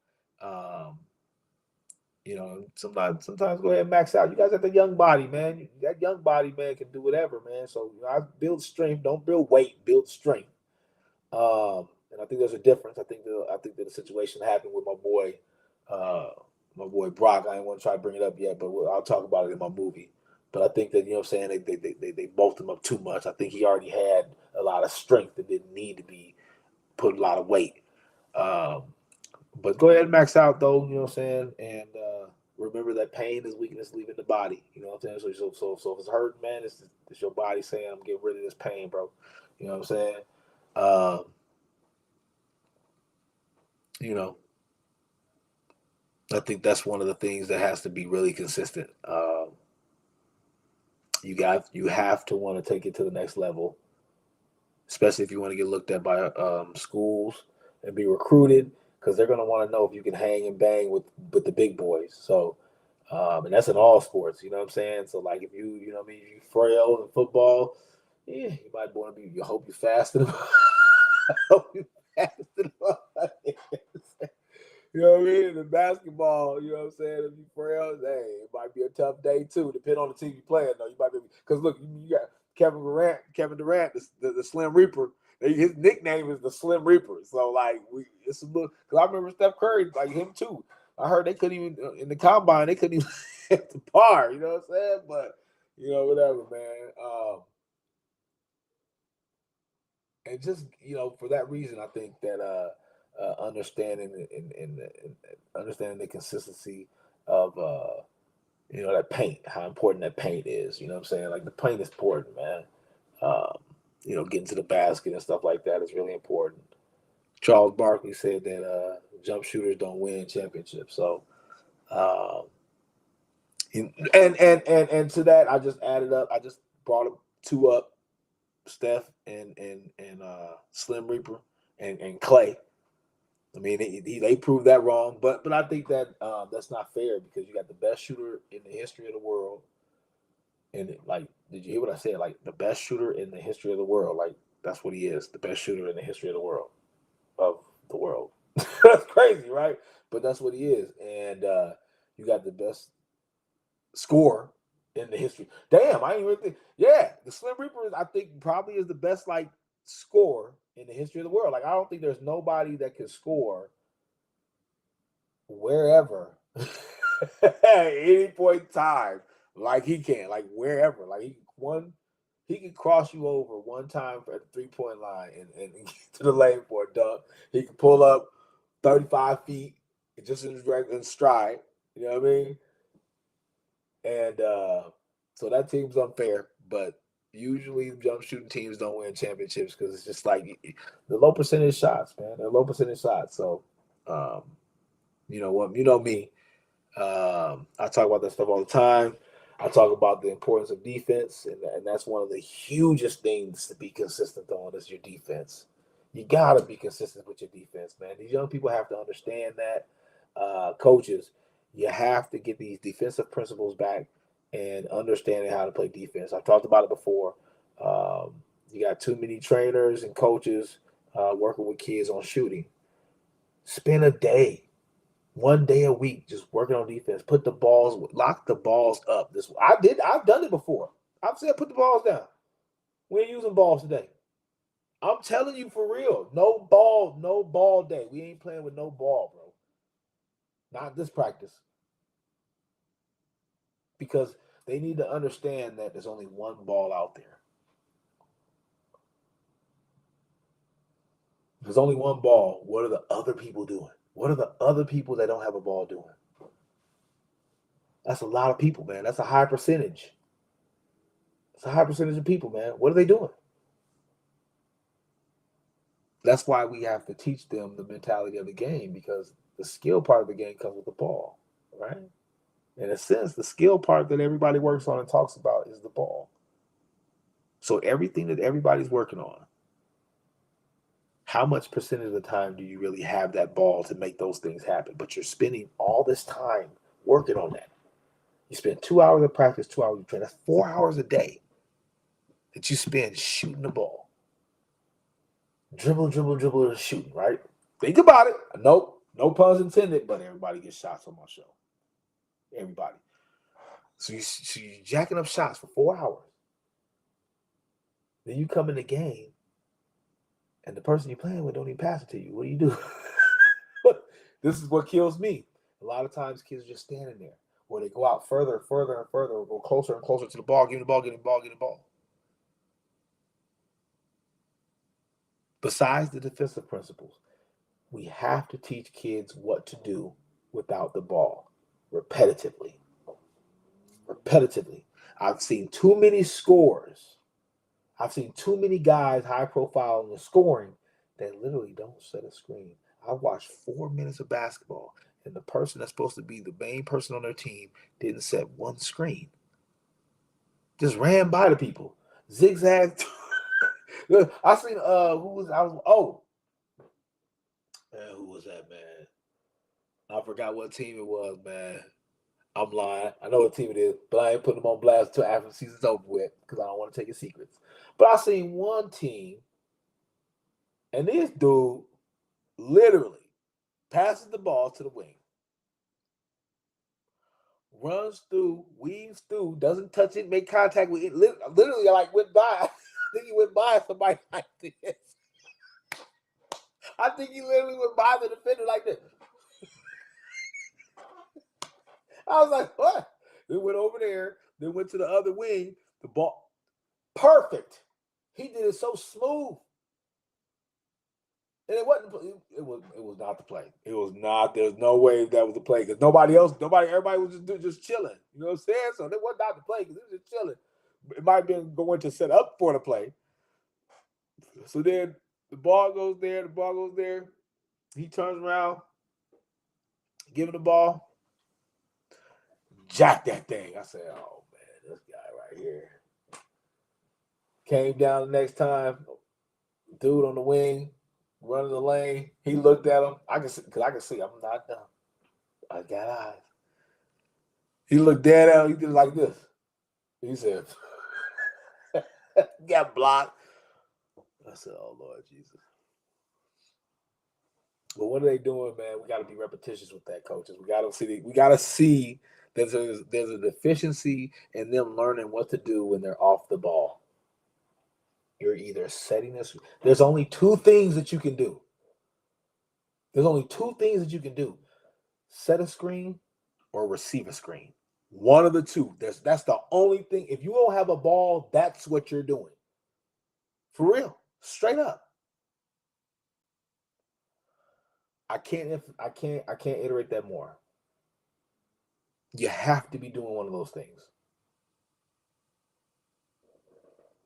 You know, sometimes go ahead and max out. You guys got the young body, man. That young body, man, can do whatever, man. So, you know, I build strength. Don't build weight. Build strength. And I think there's a difference. I think that the situation happened with my boy Brock. I didn't want to try to bring it up yet, but I'll talk about it in my movie. But I think that, you know what I'm saying, they bulked him up too much. I think he already had a lot of strength that didn't need to be put a lot of weight. Um, but go ahead and max out though, you know what I'm saying, and remember that pain is weakness leaving the body. You know what I'm saying? So if it's hurting, man, it's your body saying, I'm getting rid of this pain, bro. You know what I'm saying? Um, you know, I think that's one of the things that has to be really consistent. You have to want to take it to the next level, especially if you want to get looked at by schools and be recruited, because they're going to want to know if you can hang and bang with the big boys. So, and that's in all sports, you know what I'm saying? So, like, if you know what I mean, if you frail in football, yeah, you might want to be. You hope you fast enough. Hope you fast enough. You know what I mean? In basketball, you know what I'm saying? If you frail, hey, it might be a tough day too, depending on the team you playing. Though you might be, because look, you got Kevin Durant, the Slim Reaper. His nickname is the Slim Reaper. So like, it's a little. Because I remember Steph Curry, like him too. I heard they couldn't even in the combine, they couldn't even hit the par. You know what I'm saying? But you know, whatever, man. And just, you know, for that reason, I think that understanding and understanding the consistency of you know, that paint, how important that paint is. You know what I'm saying? Like the paint is important, man. Um, you know, getting to the basket and stuff like that is really important. Charles Barkley said that jump shooters don't win championships. So, um, and to that, I just added up. I just brought two up: Steph and Slim Reaper and Clay. I mean, they proved that wrong, but I think that that's not fair, because you got the best shooter in the history of the world, and like, did you hear what I said? Like the best shooter in the history of the world. Like that's what he is, the best shooter in the history of the world. Of the world. That's crazy, right? But that's what he is, and you got the best scorer in the history. Damn, I ain't really think. Yeah, the Slim Reaper is, I think, probably is the best like scorer in the history of the world. Like I don't think there's nobody that can score wherever at any point in time like he can, like wherever. Like he can cross you over one time at the 3-point line and get to the lane for a dunk. He can pull up 35 feet just in stride. You know what I mean? And so that team's unfair, but usually jump shooting teams don't win championships because it's just like the low percentage shots, man. They're low percentage shots. So, um, you know what? You know me. I talk about that stuff all the time. I talk about the importance of defense, and that's one of the hugest things to be consistent on is your defense. You gotta be consistent with your defense, man. These young people have to understand that. coaches, you have to get these defensive principles back and understanding how to play defense. I've talked about it before. You got too many trainers and coaches working with kids on shooting. Spend a day, 1 day a week, just working on defense. Lock the balls up. I've done it before. I've said put the balls down. We ain't using balls today. I'm telling you for real. No ball day. We ain't playing with no ball, bro. Not this practice. Because they need to understand that there's only one ball out there. There's only one ball. What are the other people doing? What are the other people that don't have a ball doing? That's a lot of people, man. That's a high percentage. It's a high percentage of people, man. What are they doing? That's why we have to teach them the mentality of the game, because the skill part of the game comes with the ball, right? In a sense, the skill part that everybody works on and talks about is the ball. So everything that everybody's working on, how much percentage of the time do you really have that ball to make those things happen? But you're spending all this time working on that. You spend 2 hours of practice, 2 hours of training. That's 4 hours a day that you spend shooting the ball. Dribble, and shooting, right? Think about it. Nope, no puns intended, but everybody gets shots on my show. Everybody. So you're jacking up shots for 4 hours. Then you come in the game, and the person you're playing with don't even pass it to you. What do you do? This is what kills me. A lot of times kids are just standing there, or they go out further and further and further, or go closer and closer to the ball, give the ball, get the ball, get the ball. Besides the defensive principles, we have to teach kids what to do without the ball repetitively. I've seen too many scores. I've seen too many guys high profile in the scoring that literally don't set a screen. I watched 4 minutes of basketball, and the person that's supposed to be the main person on their team didn't set one screen. Just ran by the people. Zigzag. I seen who was that, man? I forgot what team it was, man. I'm lying. I know what team it is, but I ain't putting them on blast until after the season's over with, because I don't want to take your secrets. But I seen one team, and this dude literally passes the ball to the wing, runs through, weaves through, doesn't touch it, make contact with it. Literally, like went by. I think he went by somebody like this. I think he literally went by the defender like this. I was like, what? Then went over there, then went to the other wing. The ball, perfect. He did it so smooth. And it wasn't. It was not the play. It was not. There's no way that was the play, because everybody was just chilling. You know what I'm saying? So it was not the play, because it was just chilling. It might have been going to set up for the play. So then the ball goes there. He turns around, give him the ball, jack that thing. I said, oh man, this guy right here. Came down the next time, dude on the wing, running the lane. He looked at him. I can see I'm not done. I got eyes. He looked dead at him. He did it like this. He said, got blocked. I said, oh Lord Jesus. But what are they doing, man? We got to be repetitious with that, coaches. We got to see there's a deficiency in them learning what to do when they're off the ball. You're either setting this. There's only two things that you can do. Set a screen or receive a screen. One of the two. That's the only thing. If you don't have a ball, that's what you're doing. For real. Straight up. I can't iterate that more. You have to be doing one of those things.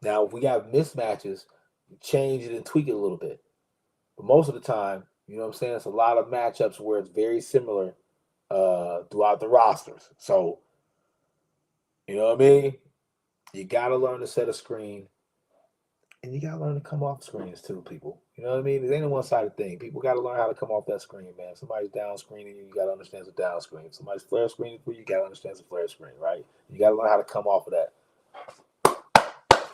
Now, if we got mismatches, change it and tweak it a little bit. But most of the time, you know what I'm saying, it's a lot of matchups where it's very similar throughout the rosters. So, you know what I mean? You got to learn to set a screen And you gotta learn to come off screens too, people. You know what I mean? It ain't a one-sided thing. People gotta learn how to come off that screen, man. If somebody's down screening you, you gotta understand it's a down screen. If somebody's flare screening for you, you gotta understand it's a flare screen, right? You gotta learn how to come off of that.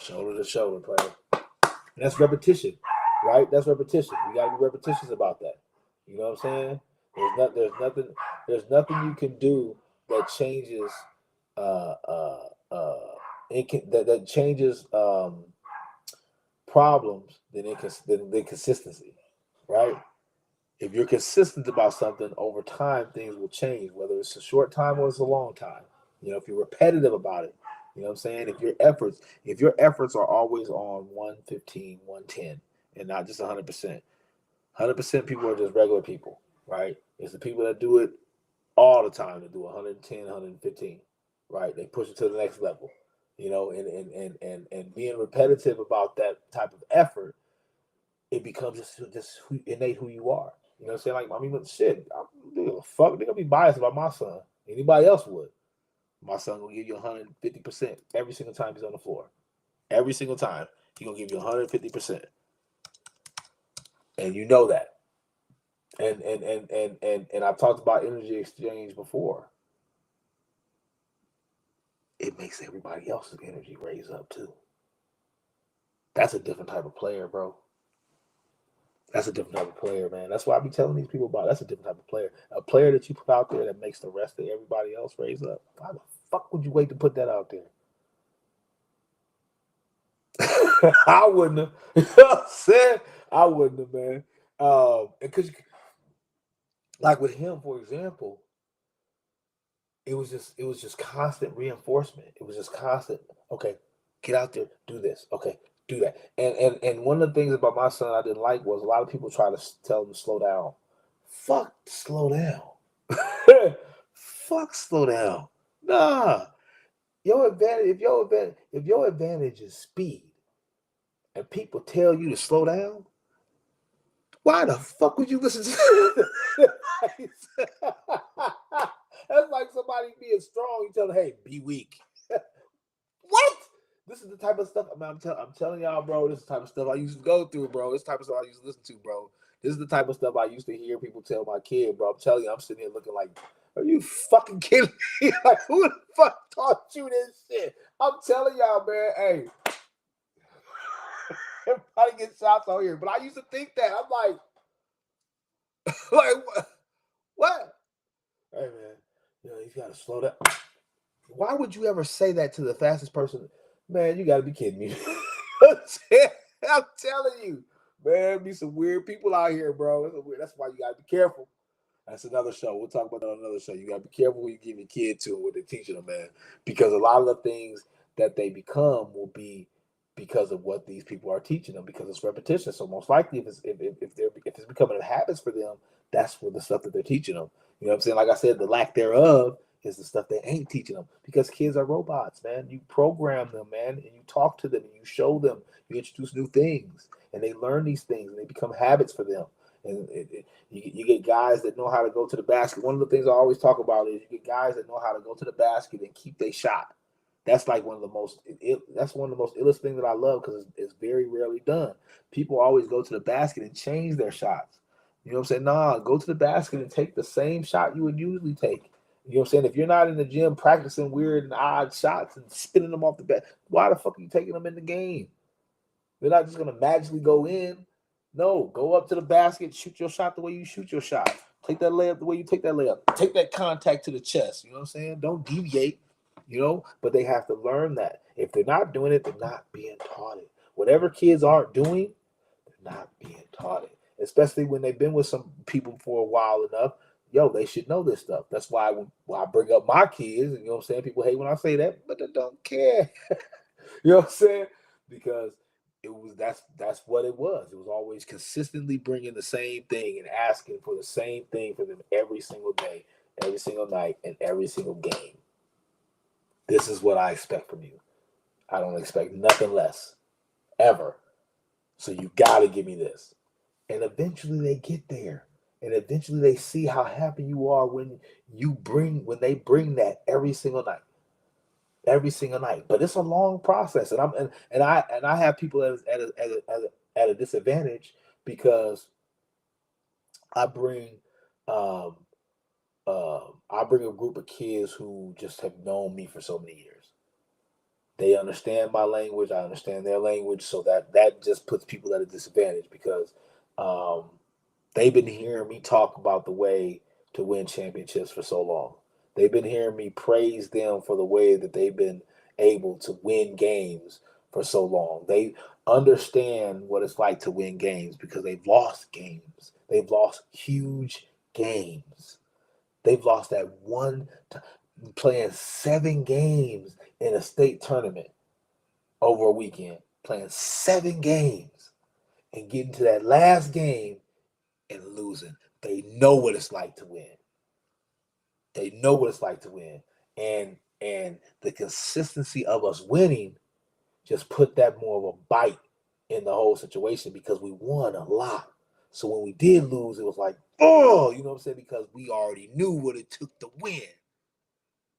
Shoulder to shoulder, player. And that's repetition, right? That's repetition. You gotta be repetitious about that. You know what I'm saying? There's nothing you can do that changes uh that changes problems than consistency, right? If you're consistent about something over time, things will change, whether it's a short time or it's a long time. You know, if you're repetitive about it, you know what I'm saying? If your efforts are always on 115, 110, and not just 100%. 100% people are just regular people, right? It's the people that do it all the time that do 110, 115, right? They push it to the next level, you know, and being repetitive about that type of effort, it becomes just innate who you are. You know what I'm saying? Like, I mean, shit, fuck, they're gonna be biased about my son. Anybody else would. My son gonna give you 150% every single time he's on the floor. Every single time, he gonna give you 150%, and you know that. And I've talked about energy exchange before. It makes everybody else's energy raise up too. That's a different type of player, bro. That's a different type of player, man. That's why I be telling these people about. That's a different type of player. A player that you put out there that makes the rest of everybody else raise up. Why the fuck would you wait to put that out there? I wouldn't have. You know what I'm saying? I wouldn't have, man. Because, like with him, for example, it was just constant reinforcement. It was just constant. Okay, get out there, do this. Okay, do that. And one of the things about my son I didn't like was a lot of people try to tell him to slow down. Fuck, slow down. Fuck, slow down. Nah, your advantage. If your advantage is speed, and people tell you to slow down, why the fuck would you listen to? That's like somebody being strong. You tell them, hey, be weak. What? This is the type of stuff I'm telling y'all, bro. This is the type of stuff I used to go through, bro. This type of stuff I used to listen to, bro. This is the type of stuff I used to hear people tell my kid, bro. I'm telling you, I'm sitting here looking like, are you fucking kidding me? Like, who the fuck taught you this shit? I'm telling y'all, man. Hey, everybody gets shots out here, but I used to think that. I'm like what? What? Hey, man, you gotta slow down. Why would you ever say that to the fastest person? Man, you gotta be kidding me. I'm telling you, man, be some weird people out here, bro. That's why you gotta be careful. That's another show. We'll talk about that on another show. You gotta be careful who you give your kid to and what they're teaching them, man. Because a lot of the things that they become will be because of what these people are teaching them, because it's repetition. So most likely if it's becoming habits for them, that's what the stuff that they're teaching them. You know what I'm saying? Like I said, the lack thereof is the stuff they ain't teaching them, because kids are robots, man. You program them, man, and you talk to them and you show them, you introduce new things, and they learn these things and they become habits for them. And you get guys that know how to go to the basket. One of the things I always talk about is you get guys that know how to go to the basket and keep their shot. That's like that's one of the most illest things that I love, because it's very rarely done. People always go to the basket and change their shots. You know what I'm saying? Nah, go to the basket and take the same shot you would usually take. You know what I'm saying? If you're not in the gym practicing weird and odd shots and spinning them off the bat, why the fuck are you taking them in the game? They're not just gonna magically go in. No, go up to the basket, shoot your shot the way you shoot your shot. Take that layup the way you take that layup. Take that contact to the chest. You know what I'm saying? Don't deviate. But they have to learn that. If they're not doing it, they're not being taught it. Whatever kids aren't doing, they're not being taught it. Especially when they've been with some people for a while enough. Yo, they should know this stuff. That's why when I bring up my kids, you know what I'm saying? People hate when I say that, but they don't care. You know what I'm saying? Because that's what it was. It was always consistently bringing the same thing and asking for the same thing for them every single day, every single night, and every single game. This is what I expect from you. I don't expect nothing less, ever. So you got to give me this. And eventually they get there. And eventually they see how happy you are when they bring that every single night. every single night. But it's a long process, and I have people at a disadvantage because I bring um, I bring a group of kids who just have known me for so many years. They understand my language. I understand their language, so that just puts people at a disadvantage because um, they've been hearing me talk about the way to win championships for so long. They've been hearing me praise them for the way that they've been able to win games for so long. They understand what it's like to win games because they've lost games. They've lost huge games. They've lost that playing 7 games in a state tournament over a weekend, playing 7 games and getting to that last game and losing. They know what it's like to win. They know what it's like to win. And the consistency of us winning just put that more of a bite in the whole situation because we won a lot. So when we did lose, it was like, oh, you know what I'm saying? Because we already knew what it took to win.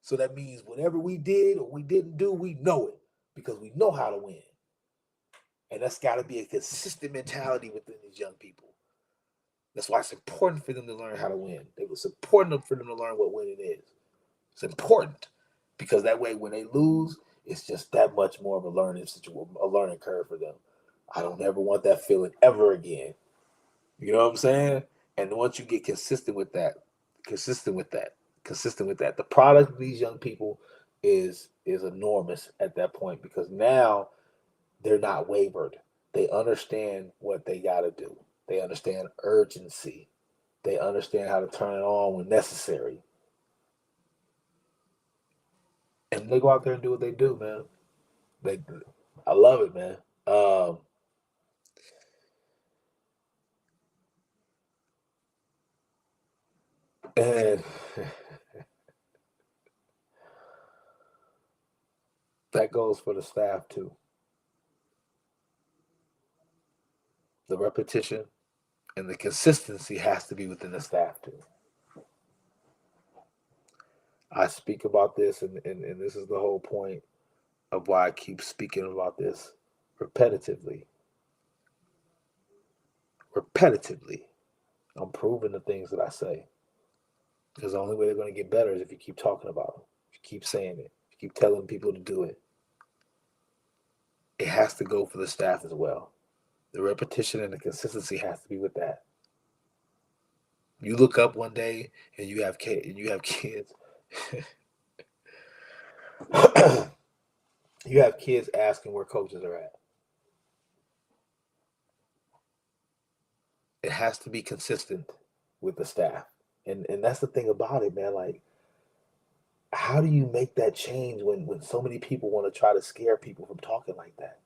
So that means whatever we did or we didn't do, we know it because we know how to win. And that's got to be a consistent mentality within these young people. That's why it's important for them to learn how to win. It's important for them to learn what winning is. It's important because that way when they lose, it's just that much more of a learning situation, a learning curve for them. I don't ever want that feeling ever again. You know what I'm saying? And once you get consistent with that, the product of these young people is enormous at that point because now they're not wavered. They understand what they got to do. They understand urgency. They understand how to turn it on when necessary. And they go out there and do what they do, man. They, I love it, man. Um, and that goes for the staff too. The repetition and the consistency has to be within the staff too. I speak about this, and this is the whole point of why I keep speaking about this repetitively. Repetitively, I'm proving the things that I say because the only way they're going to get better is if you keep talking about them, if you keep saying it, if you keep telling people to do it. It has to go for the staff as well. The repetition and the consistency has to be with that. You look up one day and you have kids. You have kids asking where coaches are at. It has to be consistent with the staff. And that's the thing about it, man. Like, how do you make that change when so many people want to try to scare people from talking like that?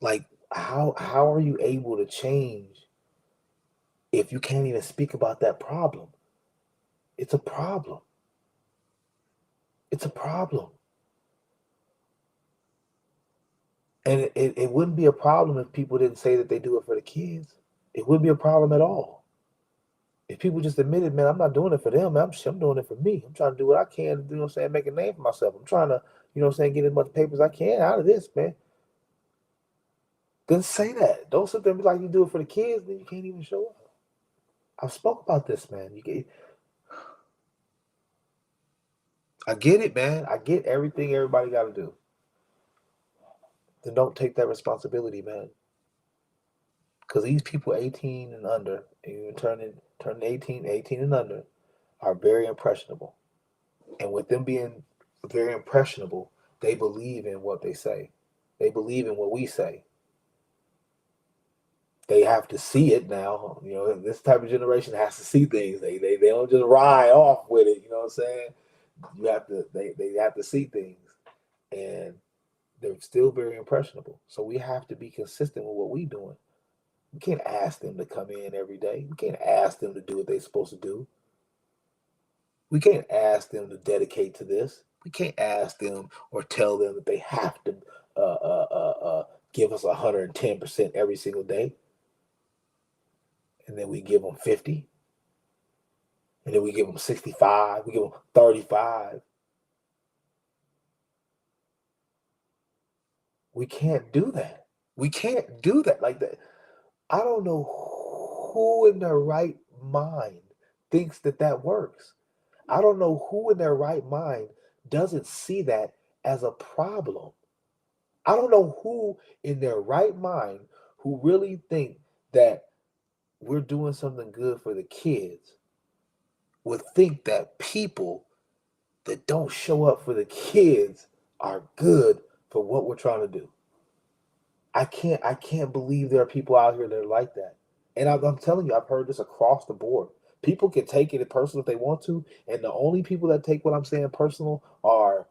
Like, how are you able to change if you can't even speak about that problem? It's a problem. It's a problem. And it wouldn't be a problem if people didn't say that they do it for the kids. It wouldn't be a problem at all. If people just admitted, man, I'm not doing it for them, man, I'm doing it for me. I'm trying to do what I can, you know what I'm saying, make a name for myself. I'm trying to, you know what I'm saying, get as much paper as I can out of this, man. Then say that. Don't sit there and be like you do it for the kids, then you can't even show up. I've spoke about this, man. I get it, man. I get everything everybody got to do. Then don't take that responsibility, man. Because these people 18 and under, and even turning 18 and under, are very impressionable. And with them being very impressionable, they believe in what they say. They believe in what we say. They have to see it now. You know, this type of generation has to see things. They don't just ride off with it. You know what I'm saying? You have to they have to see things, and they're still very impressionable. So we have to be consistent with what we're doing. We can't ask them to come in every day. We can't ask them to do what they're supposed to do. We can't ask them to dedicate to this. We can't ask them or tell them that they have to give us 110% every single day, and then we give them 50, and then we give them 65, we give them 35. We can't do that. We can't do that like that. I don't know who in their right mind thinks that that works. I don't know who in their right mind doesn't see that as a problem. I don't know who in their right mind who really think that we're doing something good for the kids would think that people that don't show up for the kids are good for what we're trying to do. I can't believe there are people out here that are like that. And I'm telling you, I've heard this across the board. People can take it personal if they want to, and the only people that take what I'm saying personal are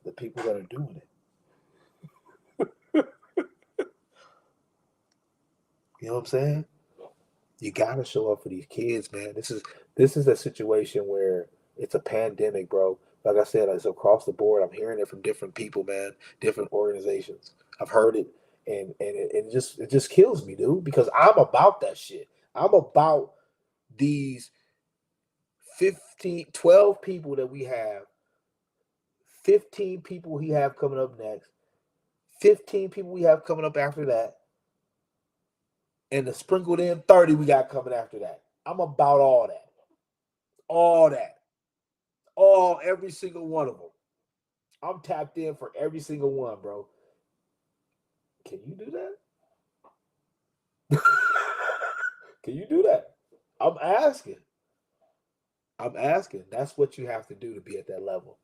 the people that are doing it. You know what I'm saying? You gotta show up for these kids, man. This is a situation where it's a pandemic, bro. Like I said, it's across the board. I'm hearing it from different people, man, different organizations. I've heard it, and it just kills me, dude, because I'm about that shit. I'm about these 15, 12 people that we have, 15 people we have coming up next, 15 people we have coming up after that, and the sprinkled in 30 we got coming after that. I'm about all that. All that. Every single one of them. I'm tapped in for every single one, bro. Can you do that? Can you do that? I'm asking. I'm asking. That's what you have to do to be at that level.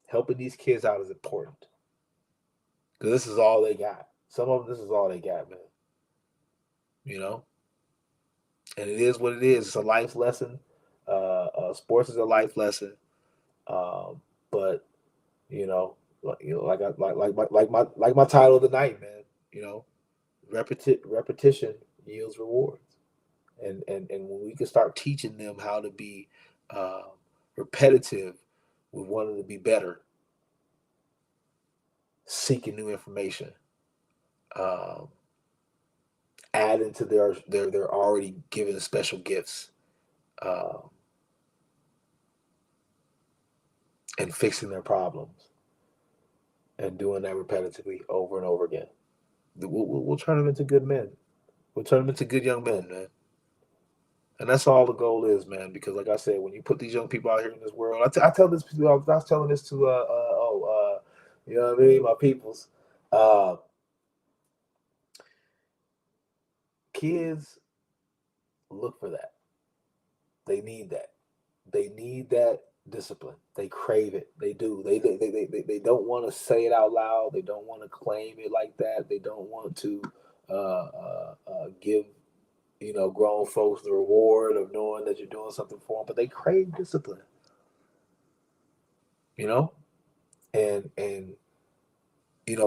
Helping these kids out is important. Because this is all they got. Some of them, this is all they got, man. You know? And it is what it is. It's a life lesson. Sports is a life lesson. But like my title of the night, man. You know, repetition yields rewards, and when we can start teaching them how to be uh, repetitive with wanting to be better, seeking new information, um, adding to their already given special gifts, uh, and fixing their problems, and doing that repetitively over and over again. We'll turn them into good men. We'll turn them into good young men, man. And that's all the goal is, man. Because, like I said, when you put these young people out here in this world, I tell this people, I was telling this to, you know what I mean, my peoples. Uh, Kids look for that. They need that. They need that discipline. They crave it. They do. They don't want to say it out loud. They don't want to claim it like that. They don't want to give grown folks the reward of knowing that you're doing something for them, but they crave discipline, you know, and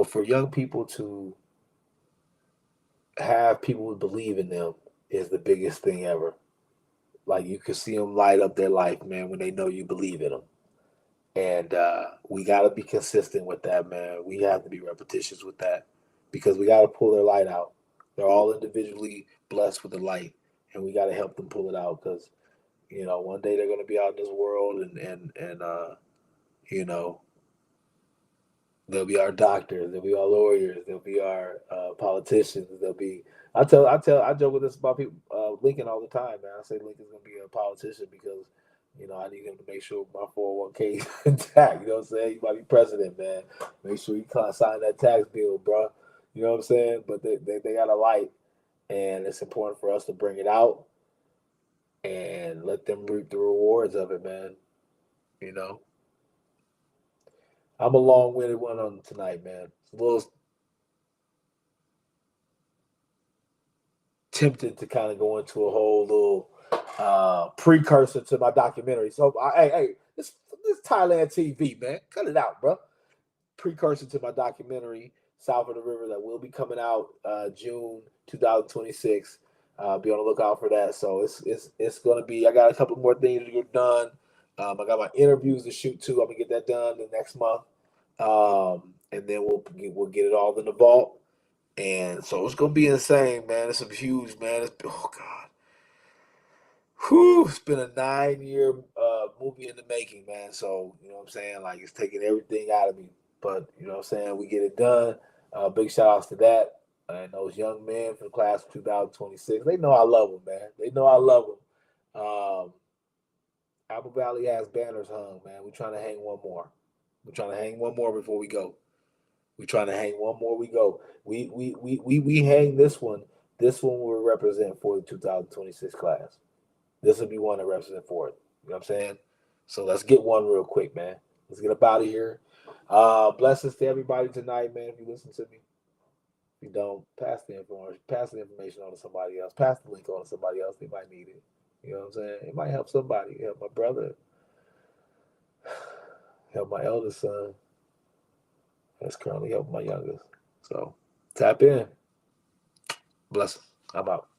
for young people to have people who believe in them is the biggest thing ever. Like you can see them light up their life, man, when they know you believe in them. And we got to be consistent with that, man. We have to be repetitious with that because we got to pull their light out. They're all individually blessed with the light, and we got to help them pull it out because one day they're going to be out in this world, and you know, they'll be our doctors, they'll be our lawyers, they'll be our politicians, they'll be. I joke with this about people, Lincoln all the time, man. I say Lincoln's going to be a politician because I need him to make sure my 401k is intact. You know what I'm saying? He might be president, man. Make sure he can't sign that tax bill, bro. You know what I'm saying? But they got a light, and it's important for us to bring it out and let them reap the rewards of it, man. You know, I'm a long-winded one on tonight, man. It's a little tempted to kind of go into a whole little precursor to my documentary. So, hey, this Thailand TV, man, cut it out, bro. Precursor to my documentary, South of the River, that will be coming out June 2026. Be on the lookout for that. So it's gonna be. I got a couple more things to get done. I got my interviews to shoot too. I'm gonna get that done the next month, and then we'll get it all in the vault. And so it's gonna be insane, man. It's a huge, man. Oh God, whew, it's been a 9-year movie in the making, man. So you know what I'm saying? Like it's taking everything out of me. But you know what I'm saying, we get it done. Big shout outs to that. And those young men from the class of 2026. They know I love them, man. They know I love them. Apple Valley has banners hung, man. We're trying to hang one more. We're trying to hang one more before we go. We're trying to hang one more. We go. We hang this one. This one will represent for the 2026 class. This will be one to represent for it. You know what I'm saying? So let's get one real quick, man. Let's get up out of here. Blessings to everybody tonight, man. If you listen to me, if you don't, pass the information on to somebody else. Pass the link on to somebody else. They might need it. You know what I'm saying? It might help somebody. Help my brother. Help my eldest son. That's currently helping my youngest. So tap in. Blessings. I'm out.